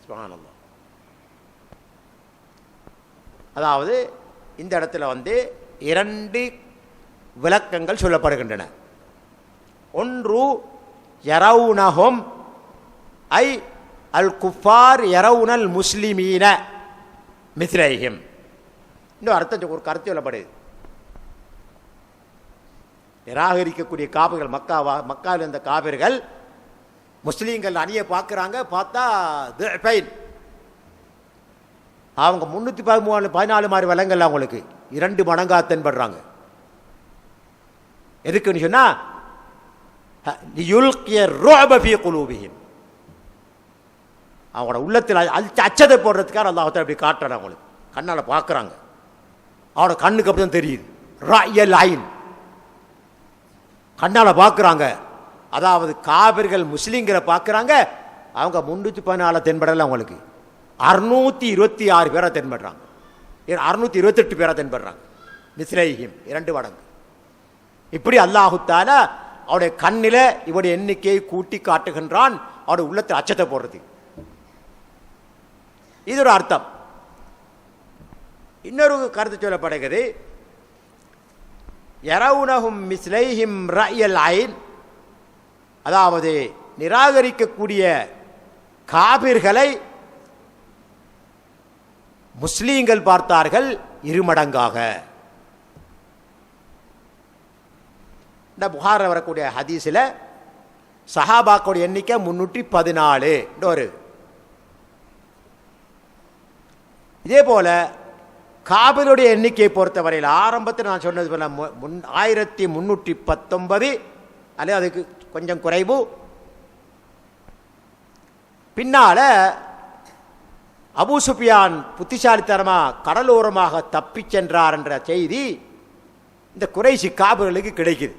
சுப்ஹானல்லாஹ். அதாவது இந்த இடத்துல வந்து 2 விளக்கங்கள் சொல்லப்படுகின்றன. ஒன்று, யரவுனஹும் ஐ அல் குஃபார் யரவுனல் முஸ்லிமீன மிஸ்லைஹிம். இன்னும் அர்த்தம், ஒரு கருத்து சொல்லப்படுது. நிராகரிக்கக்கூடிய காபிர்கள், மக்காவில் இருந்த காபிர்கள் முஸ்லீம்கள் அணியை பார்க்குறாங்க. பார்த்தா அவங்க 314 மாதிரி வளங்கள் அவங்களுக்கு 2 மடங்கா தென்படுறாங்க. எதுக்குன்னு சொன்னா அவங்களோட உள்ளத்தில் அச்சதை போடுறதுக்காக அல்லாஹ் அப்படி காட்டுறாங்க. அவங்களுக்கு கண்ணால் பார்க்குறாங்க. அவனோட கண்ணுக்கு அப்படி தான் தெரியுது. ரயல் ஐன், கண்ணால் பார்க்குறாங்க. அதாவது காபிர்கள் முஸ்லீம்களை பார்க்குறாங்க. அவங்க 314 தென்படலை, அவங்களுக்கு 626 பேரை தென்படுறாங்க, 628 பேரை தென்படுறாங்க. மிஸ்லைஹிம் 2 மடங்கு. இப்படி அல்லாஹு தஆலா அவருடைய கண்ணில் இவருடைய எண்ணிக்கையை கூட்டி காட்டுகின்றான், அவருடைய உள்ளத்தில் அச்சத்தை போடுறது. இது ஒரு அர்த்தம். இன்னொரு கருத்து சொல்லப்படுகிறது, யரவுனஹும் மிஸ்லைஹிம் ரயல் ஐன், அதாவது நிராகரிக்கக்கூடிய காபிர்களை முஸ்லீம்கள் பார்த்தார்கள் 2 மடங்காக. இந்த புகாரில் வரக்கூடிய ஹதீஸில் சஹாபாக்களுடைய எண்ணிக்கை 314. இதே போல காபிலுடைய எண்ணிக்கையை பொறுத்தவரையில் ஆரம்பத்தில் நான் சொன்னது போல 1319 அல்லது அதுக்கு கொஞ்சம் குறைவு. பின்னால அபூ சுஃபியான் புத்திசாலித்தனமாக கடலோரமாக தப்பி சென்றார் என்ற செய்தி இந்த குறைஷி காபிர்களுக்கு கிடைக்குது.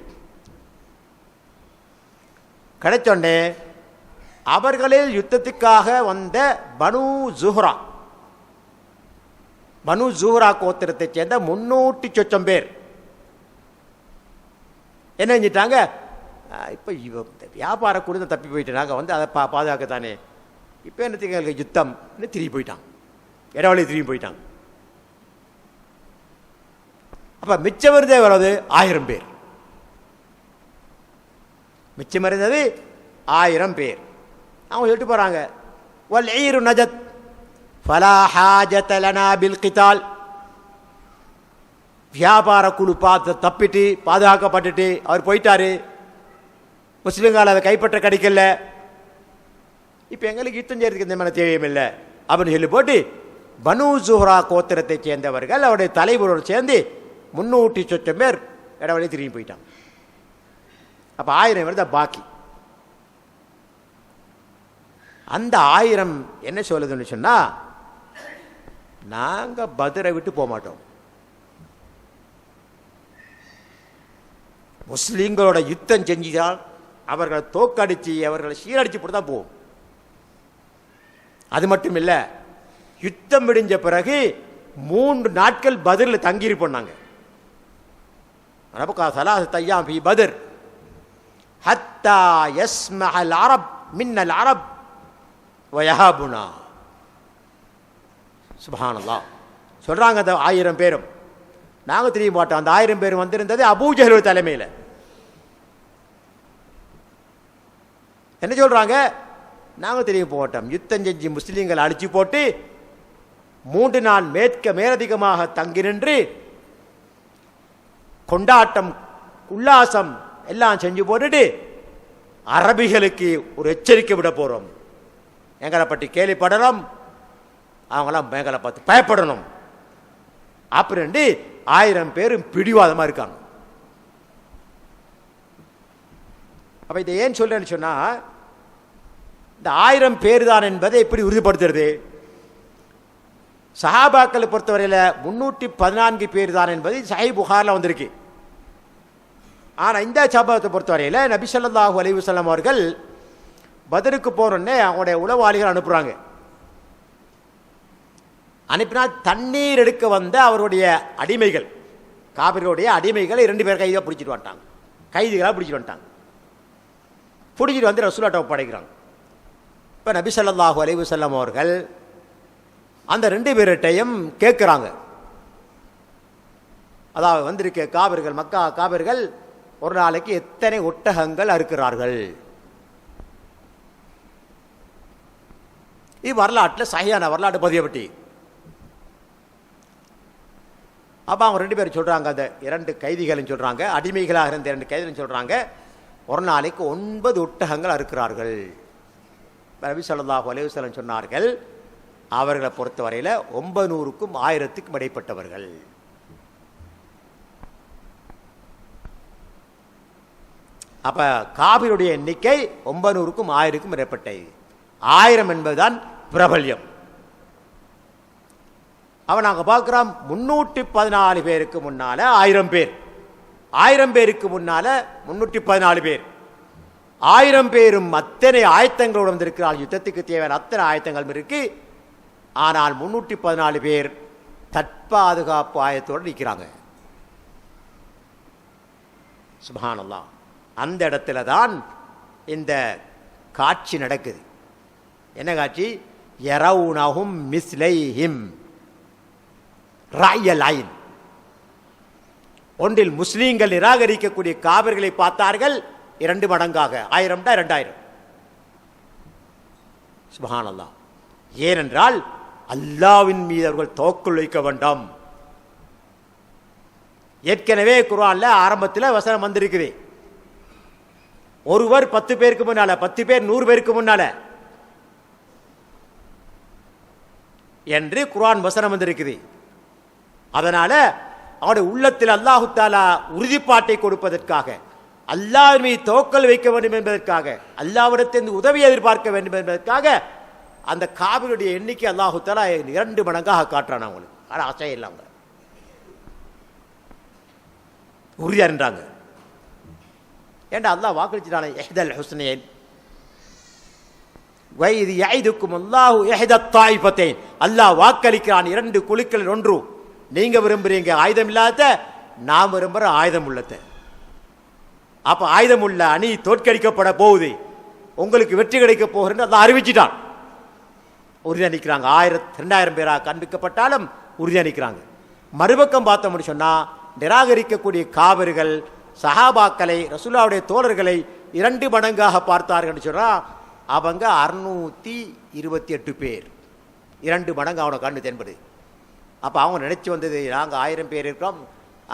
கிடைச்சோடனே அவர்களில் யுத்தத்துக்காக வந்த பனு ஜுஹ்ரா கோத்திரத்தை சேர்ந்த 300 சொச்சம் பேர் என்ன செஞ்சிட்டாங்க, இப்போ வியாபார குடும்பம் தப்பி போயிட்டு நாங்கள் வந்து அதை பாதுகாக்கத்தானே, இப்போ என்னத்துக்கு யுத்தம் திரும்பி போயிட்டான், இடவழி திரும்பி போயிட்டாங்க. அப்போ மிச்சம் இருந்தே எவ்வளவு? 1000 பேர். மிச்சம் இருந்தது 1000 பேர். அவங்க சொல்லிட்டு போகிறாங்க, வல் ஈரு நஜத் ஃபலா ஹாஜத லனா பில் கிதால். வியாபார குழு பார்த்து தப்பிட்டு பாதுகாக்கப்பட்டுட்டு அவர் போயிட்டாரு, முஸ்லிம்கால அதை கைப்பற்ற கிடைக்கல, இப்போ எங்களுக்கு யுத்தம் செய்யறதுக்கு இந்த மாதிரி தேவையும் இல்லை அப்படின்னு சொல்லி போட்டு பனு ஜுஹ்ரா கோத்திரத்தை சேர்ந்தவர்கள் அவருடைய தலைவரோடு சேர்ந்து 300 சொச்சம் பேர் இடவழி திரும்பி போயிட்டான். அப்போ 1000 பேர் தான் பாக்கி. அந்த 1000 என்ன சொல்லுதுன்னு சொன்னா, நாங்கள் பத்ரை விட்டு போக மாட்டோம், முஸ்லீம்களோட யுத்தம் செஞ்சுதான் அவர்களை தோக்கடிச்சு அவர்களை சீரடிச்சு போட்டு தான் போவோம். அது மட்டும் இல்லை, யுத்தம் முடிஞ்ச பிறகு 3 நாட்கள் பத்ரில் தங்கியிருப்போம். நாங்கள் ரபகா ஸலாஸத அய்யாம் ஃபீ பத்ர் ஹத்தா யஸ்மஅல் அரப் மின்னல் அரப் வயஹாபுனா. சுப்ஹானல்லாஹ் சொல்றாங்க. அந்த 1000 பேரும் நாங்கள் தெரிய மாட்டோம். அந்த 1000 பேரும் வந்திருந்தது அபூஜஹல் தலைமையில். என்ன சொல்றாங்க, நாங்கள் தெரிய போட்டோம், யுத்தம் செஞ்சு முஸ்லீம்களை அழிச்சு போட்டு 3 நாள் மேலதிகமாக தங்கி நின்று கொண்டாட்டம் உல்லாசம் எல்லாம் செஞ்சு போட்டுட்டு அரபிகளுக்கு ஒரு எச்சரிக்கை விட போறோம், எங்களை பற்றி கேள்விப்படணும், அவங்களாம் எங்களை பார்த்து பயப்படணும் அப்படின்னு 1000 பேரும் பிடிவாதமா இருக்காங்க. அப்ப இதை ஏன் சொல்றேன்னு சொன்னா, இந்த 1000 பேர் தான் என்பதை எப்படி உறுதிப்படுத்துறது? சஹாபாக்களை பொறுத்தவரையில் 314 பேர் தான் என்பது சஹீஹ் புகாரில் வந்திருக்கு. ஆனால் இந்த சம்பவத்தை பொறுத்தவரையில் நபி ஸல்லல்லாஹு அலைஹி வஸல்லம் அவர்கள் பத்ருக்கு போறோன்னே அவங்களுடைய உளவாளிகள் அனுப்புகிறாங்க. அனுப்பினால் தண்ணீர் எடுக்க வந்த அவருடைய அடிமைகள், காபிர்களுடைய அடிமைகளை 2 பேர் கைதியாக பிடிச்சிட்டு வந்துட்டாங்க, கைதிகளாக பிடிச்சிட்டு வந்துட்டாங்க. பிடிச்சிட்டு வந்து ரசூலுல்லாஹ்ட்ட ஒப்படைக்கிறாங்க. இப்போ நபி ஸல்லல்லாஹு அலைஹி வஸல்லம் அவர்கள் அந்த 2 பேர்கிட்டையும் கேட்குறாங்க, அதாவது வந்திருக்க காபிர்கள், மக்கா காபிர்கள் ஒரு நாளைக்கு எத்தனை ஒட்டகங்கள் அறுக்கிறார்கள்? இது வரலாற்றில் சஹீஹான வரலாற்று பதியப்பட்டி. அப்போ அவங்க 2 பேரும் சொல்கிறாங்க, அந்த 2 கைதிகளும் சொல்கிறாங்க, அடிமைகளாக இருந்த 2 கைதிகளும் சொல்கிறாங்க, ஒரு நாளைக்கு 9 ஒட்டகங்கள் அறுக்கிறார்கள். நபி ஸல்லல்லாஹு அலைஹி வஸல்லம் சொன்னார்கள், அவர்களை பொறுத்தவரையில் 900க்கும் 1000க்கும் இடைப்பட்டவர்கள். அப்ப காபிருடைய எண்ணிக்கை 900க்கும் 1000க்கும் இடைப்பட்டது. 1000 என்பதுதான் பிரபல்யம். அவன் நாங்கள் பார்க்குறோம் 314 பேருக்கு முன்னால் 1000 பேர், 1000 பேருக்கு முன்னால் 314 பேர், 1000 பேரும் அத்தனை ஆயத்தங்களோடு வந்திருக்கிறார்கள். யுத்தத்துக்கு தேவையான அத்தனை ஆயத்தங்களும் இருக்கு. ஆனால் 314 பேர் தற்பாதுகாப்பு ஆயத்தோடு நிற்கிறாங்க. சுப்ஹானல்லாஹ். அந்த இடத்துல தான் இந்த காட்சி நடக்குது. என்ன காட்சி? யரவுனஹும் மிஸ்லைஹிம் ராயல் ஐன். ஒன்றில் முஸ்லீம்கள் நிராகரிக்கக்கூடிய காபிர்களை பார்த்தார்கள் 2 மடங்காக. 1000 2000. சுப்ஹானல்லாஹ். ஏனென்றால் அல்லாஹ்வின் மீது அவர்கள் தவக்குல் வைக்க வேண்டாம். ஏற்கனவே குர்ஆன்ல ஆரம்பத்தில் வசனம் வந்திருக்குது. ஒருவர் 10 பேருக்கு முன்னால, 10 பேர் 100 பேருக்கு முன்னால என்று குர்ஆன் வசனம் வந்திருக்குது. அதனால அவருடைய உள்ளத்தில் அல்லாஹு தஆலா உறுதிப்பாட்டை கொடுப்பதற்காக, அல்லாஹ்வின் மீது தவக்கல் வைக்க வேண்டும் என்பதற்காக, அல்லாஹ்விடத்திலிருந்து உதவி எதிர்பார்க்க வேண்டும் என்பதற்காக அந்த காபிருடைய எண்ணிக்கை அல்லாஹு தஆலா 2 மடங்காக காட்டுறான். அவங்களுக்கு ஆனால் ஆசை இல்லாம உறுதியா இருந்தாங்க. ஏண்டா அல்லாஹ் வாக்களிச்சிட்டானே இஹ்தல் ஹுஸ்னைன் வைது யஇதுக்கும் அல்லாஹு இஹ்தத் தாயிஃபத்தைன். அல்லாஹ் வாக்களிக்கிறான் 2 குழுக்கள் ஒன்று. நீங்க விரும்புறீங்க ஆயுதம் இல்லாத, நான் விரும்புற ஆயுதம் உள்ளத. அப்ப ஆயுதம் உள்ள அணி தோற்கடிக்கப்பட போகுது, உங்களுக்கு வெற்றி கிடைக்க போகிறது அல்லாஹ் அறிவிச்சிட்டான். உறுதியா நிற்கிறாங்க. 1000 2000 பேராக காண்பிக்கப்பட்டாலும் உறுதியா நிற்கிறாங்க. மறுபக்கம் பார்த்தோம்னு சொன்னா நிராகரிக்கக்கூடிய காபிர்கள் சஹாபாக்களை, ரசூலுல்லாஹ்வுடைய தோழர்களை 2 மடங்காக பார்த்தார்கள் சொன்னா அவங்க 628 பேர். 2 மடங்கு அவனை கண்டு தென்படுது. அப்போ அவங்க நினைச்சு வந்தது, நாங்கள் 1000 பேர் இருக்கோம்,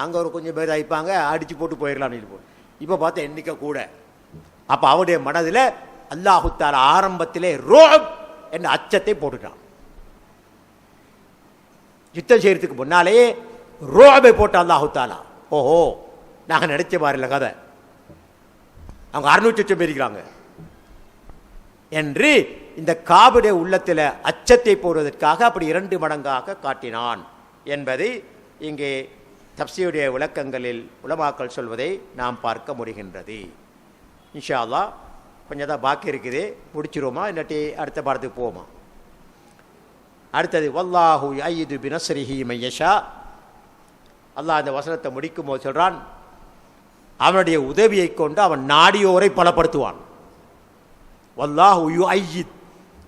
அங்கே ஒரு கொஞ்சம் பேர் ஆயிப்பாங்க, அடிச்சு போட்டு போயிடலாம். இப்போ பார்த்தா எண்ணிக்கை கூட. அப்போ அவருடைய மனதில் அல்லாஹு தஆலா ஆரம்பத்திலே ரோப் என்ற அச்சத்தை போட்டுட்டான். யுத்தம் செய்யறதுக்கு முன்னாலேயே ரோபை போட்ட அல்லாஹு தஆலா. ஓஹோ, நாங்கள் நினைச்ச மாதிரி இல்லை கதை, அவங்க 600 பேர் இருக்கிறாங்க என்று இந்த காபிருடைய உள்ளத்தில் அச்சத்தை போடுவதற்காக அப்படி 2 மடங்காக காட்டினான் என்பதை இங்கே தப்சீருடைய விளக்கங்களில் உலமாக்கள் சொல்வதை நாம் பார்க்க முடிகின்றது. இன்ஷா அல்லாஹ் கொஞ்சம் தான் பாக்கி இருக்குது, முடிச்சிருவோமா இல்லாட்டி அடுத்த பாடத்துக்கு போவோமா? அடுத்தது வல்லாஹு யஅய்யிது பினஸ்ரிஹி மையஷா. அல்லாஹ் அந்த வசனத்தை முடிக்கும் போது சொல்றான், அவனுடைய உதவியை கொண்டு அவன் நாடியோரை பலப்படுத்துவான். வல்லாஹு யுஅய்யித்,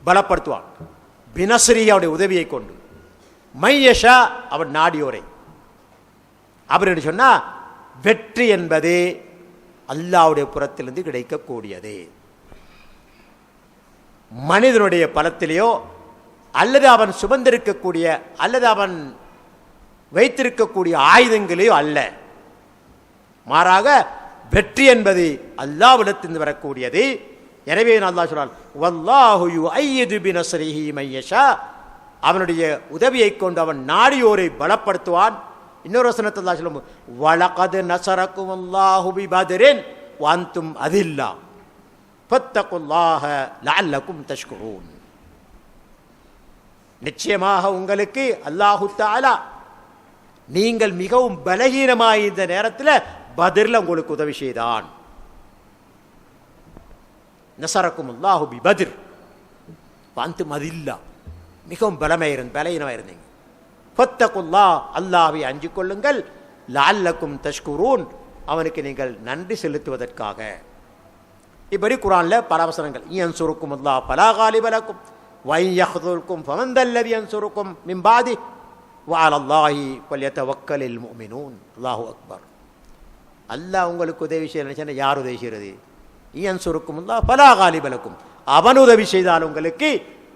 பலப்படுத்துவான். பினஸ்ரிஹி, அவனுடைய உதவியை கொண்டு. மையஷா, அவன் நாடியோரை. அப்படின்னு சொன்னா வெற்றி என்பது அல்லாஹ்வுடைய புறத்திலிருந்து கிடைக்கக்கூடியது. மனிதனுடைய பலத்திலேயோ அல்லது அவன் சுமந்திருக்கக்கூடிய அல்லது அவன் வைத்திருக்கக்கூடிய ஆயுதங்களையோ அல்ல. மாறாக வெற்றி என்பது அல்லாஹ்விடத்திலிருந்து வரக்கூடியது. எனவே அல்லாஹ் சொல்றான், வல்லாஹு யுஅய்யிது பினஸ்ரிஹி மையஷா, அவனுடைய உதவியை கொண்டு அவன் நாடியோரை பலப்படுத்துவான். இன்னொரு வசனத்தை அல்லாஹ் சொல்லும், வலகத் நஸரகுமுல்லாஹு பிபத்ரின் வஅன்தும் அதில்லா ஃபத்தகுல்லாஹ லஅல்லகும் தஷ்குரூன். நிச்சயமாக உங்களுக்கு அல்லாஹு தஆலா நீங்கள் மிகவும் பலகீனமாய் இந்த நேரத்தில் பத்ரில் உங்களுக்கு உதவி செய்தான். நஸரகுமுல்லாஹு பிபத்ர் வஅன்தும் அதில்லா, மிகவும் பலகீனமாக இருந்தீங்க. ஃபத்தகுல்லாஹ், அல்லாஹ்வை அஞ்சிக் கொள்ளுங்கள். லஅல்லகும் தஷ்குரூன், அவனுக்கு நீங்கள் நன்றி செலுத்துவதற்காக. இப்படி குர்ஆன்ல பல வசனங்கள். யன்சுருக்கும் அல்லாஹ் ஃபலா காலிப லக்கும் வ யஹ்துல்கும் ஃபமன் தல்லதி யன்சுருக்கும் மின் பாதி வ அலல்லாஹி ஃபல்யதவக்கலில் முஃமினூன். அல்லாஹு அக்பர். அல்லாஹ் உங்களுக்கு உதவி செய்ய நினைச்சா யார் உதவி செய்கிறது? யன்சுருக்கும் அல்லாஹ் ஃபலா காலிப லக்கும், அவன் உதவி செய்தால் உங்களுக்கு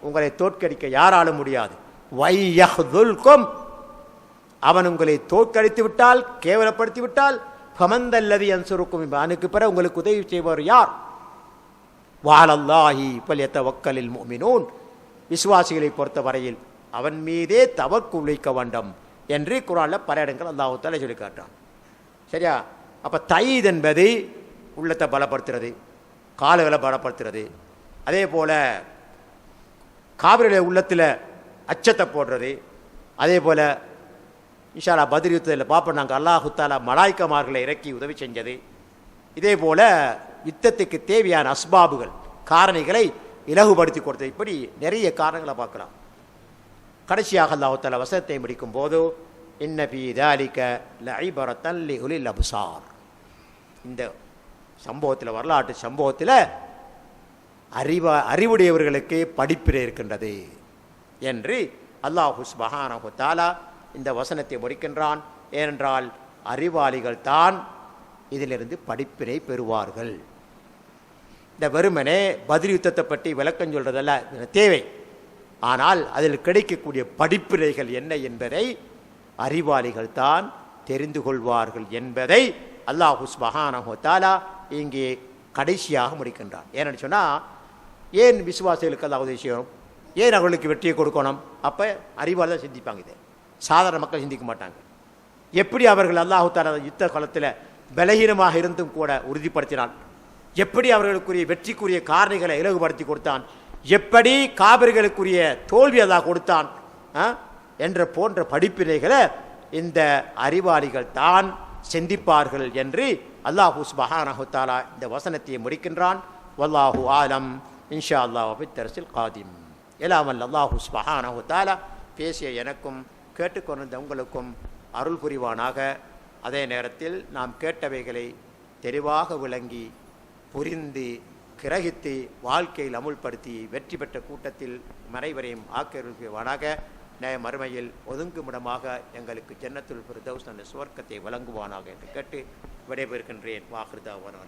உங்களை தோற்கடிக்க யாராலும் முடியாது. வையஹ்துல்கும், அவன் உங்களை தோற்கடித்து விட்டால், கேவலப்படுத்தி விட்டால், ஃபமந்தல்லதி யன்சுருக்கும், அவனுக்கு பிறகு உங்களுக்கு உதவி செய்வர் யார்? வஅலல்லாஹி ஃபல்யதவக்கலில் முஃமினூன், விசுவாசிகளை பொறுத்த வரையில் அவன் மீதே தவக்குல் வைக்க வேண்டும் என்று குர்ஆன்ல பல இடங்கள் அல்லாஹ் தஆலா சொல்லி காட்டுறான். சரியா? அப்ப தயீத் என்பது உள்ளத்தை பலப்படுத்துறது, கால்களை பலப்படுத்துறது. அதே போல காபிருடைய உள்ளத்தில் அச்சத்தை போடுறது, அதே போல் இன்ஷா அல்லாஹ் பத்ர் யுத்தத்தில் பார்ப்போம் நாங்கள் அல்லாஹு தஆலா மலாய்க்கமார்களை இறக்கி உதவி செஞ்சது. இதே போல் யுத்தத்துக்கு தேவையான அஸ்பாபுகள் காரணிகளை இலகுபடுத்தி கொடுத்தது. இப்படி நிறைய காரணங்களை பார்க்கலாம். கடைசியாக அல்லாஹு தஆலா வசனத்தை முடிக்கும் போது இன்ன ஃபீ ذلك لعبرة لأولي الأبصار, இந்த சம்பவத்தில் வரலாற்று சம்பவத்தில் அறிவுடையவர்களுக்கு படிப்பினை இருக்கின்றது என்று அல்லாஹு சுப்ஹானஹு வ தஆலா இந்த வசனத்தை முடிக்கின்றான். ஏனென்றால் அறிவாளிகள் தான் இதிலிருந்து படிப்பினை பெறுவார்கள். இந்த வெறுமனே பத்ர் யுத்தத்தை பற்றி விளக்கம் சொல்றதல்ல தேவை, ஆனால் அதில் கிடைக்கக்கூடிய படிப்பினைகள் என்ன என்பதை அறிவாளிகள் தான் தெரிந்து கொள்வார்கள் என்பதை அல்லாஹு சுப்ஹானஹு வ தஆலா இங்கே கடைசியாக முடிக்கின்றான். ஏன்னு சொன்னால், ஏன் விசுவாசிகளுக்கு அல்லாஹ் உதவி செய்யணும், ஏன் அவர்களுக்கு வெற்றியை கொடுக்கணும்? அப்போ அறிவாளி தான் சிந்திப்பாங்க. இதை சாதாரண மக்கள் சிந்திக்க மாட்டாங்க. எப்படி அவர்கள் அல்லாஹு தஆலா யுத்த காலத்தில் பலகீனமாக இருந்தும் கூட உறுதிப்படுத்தினான், எப்படி அவர்களுக்குரிய வெற்றிக்குரிய காரணிகளை இலகுபடுத்தி கொடுத்தான், எப்படி காபிர்களுக்குரிய தோல்வி அல்லாஹ் கொடுத்தான் என்ற போன்ற படிப்பினைகளை இந்த அறிவாளிகள் தான் சிந்திப்பார்கள் என்று அல்லாஹு சுப்ஹானஹு வ தஆலா இந்த வசனத்தை முடிக்கின்றான். வல்லாஹு ஆலம். இன்ஷா அல்லாஹ் ஃபி தர்ஸில் காதிம். எல்லாம் அல்லாஹு சுப்ஹானஹு வ தஆலா பேசிய எனக்கும் கேட்டுக்கொண்ட உங்களுக்கும் அருள் புரிவானாக. அதே நேரத்தில் நாம் கேட்டவைகளை தெளிவாக விளங்கி புரிந்து கிரகித்து வாழ்க்கையில் அமுல்படுத்தி வெற்றி பெற்ற கூட்டத்தில் அனைவரையும் ஆக்கிரமிப்பானாக. மறுமையில் ஒதுங்குமிடமாக எங்களுக்கு ஜன்னத்துல் ஃபிர்தௌஸ் என்ற சுவர்க்கத்தை வழங்குவானாக என்று கேட்டு விடைபெறுகின்றேன். வாஹிர் தாவானா.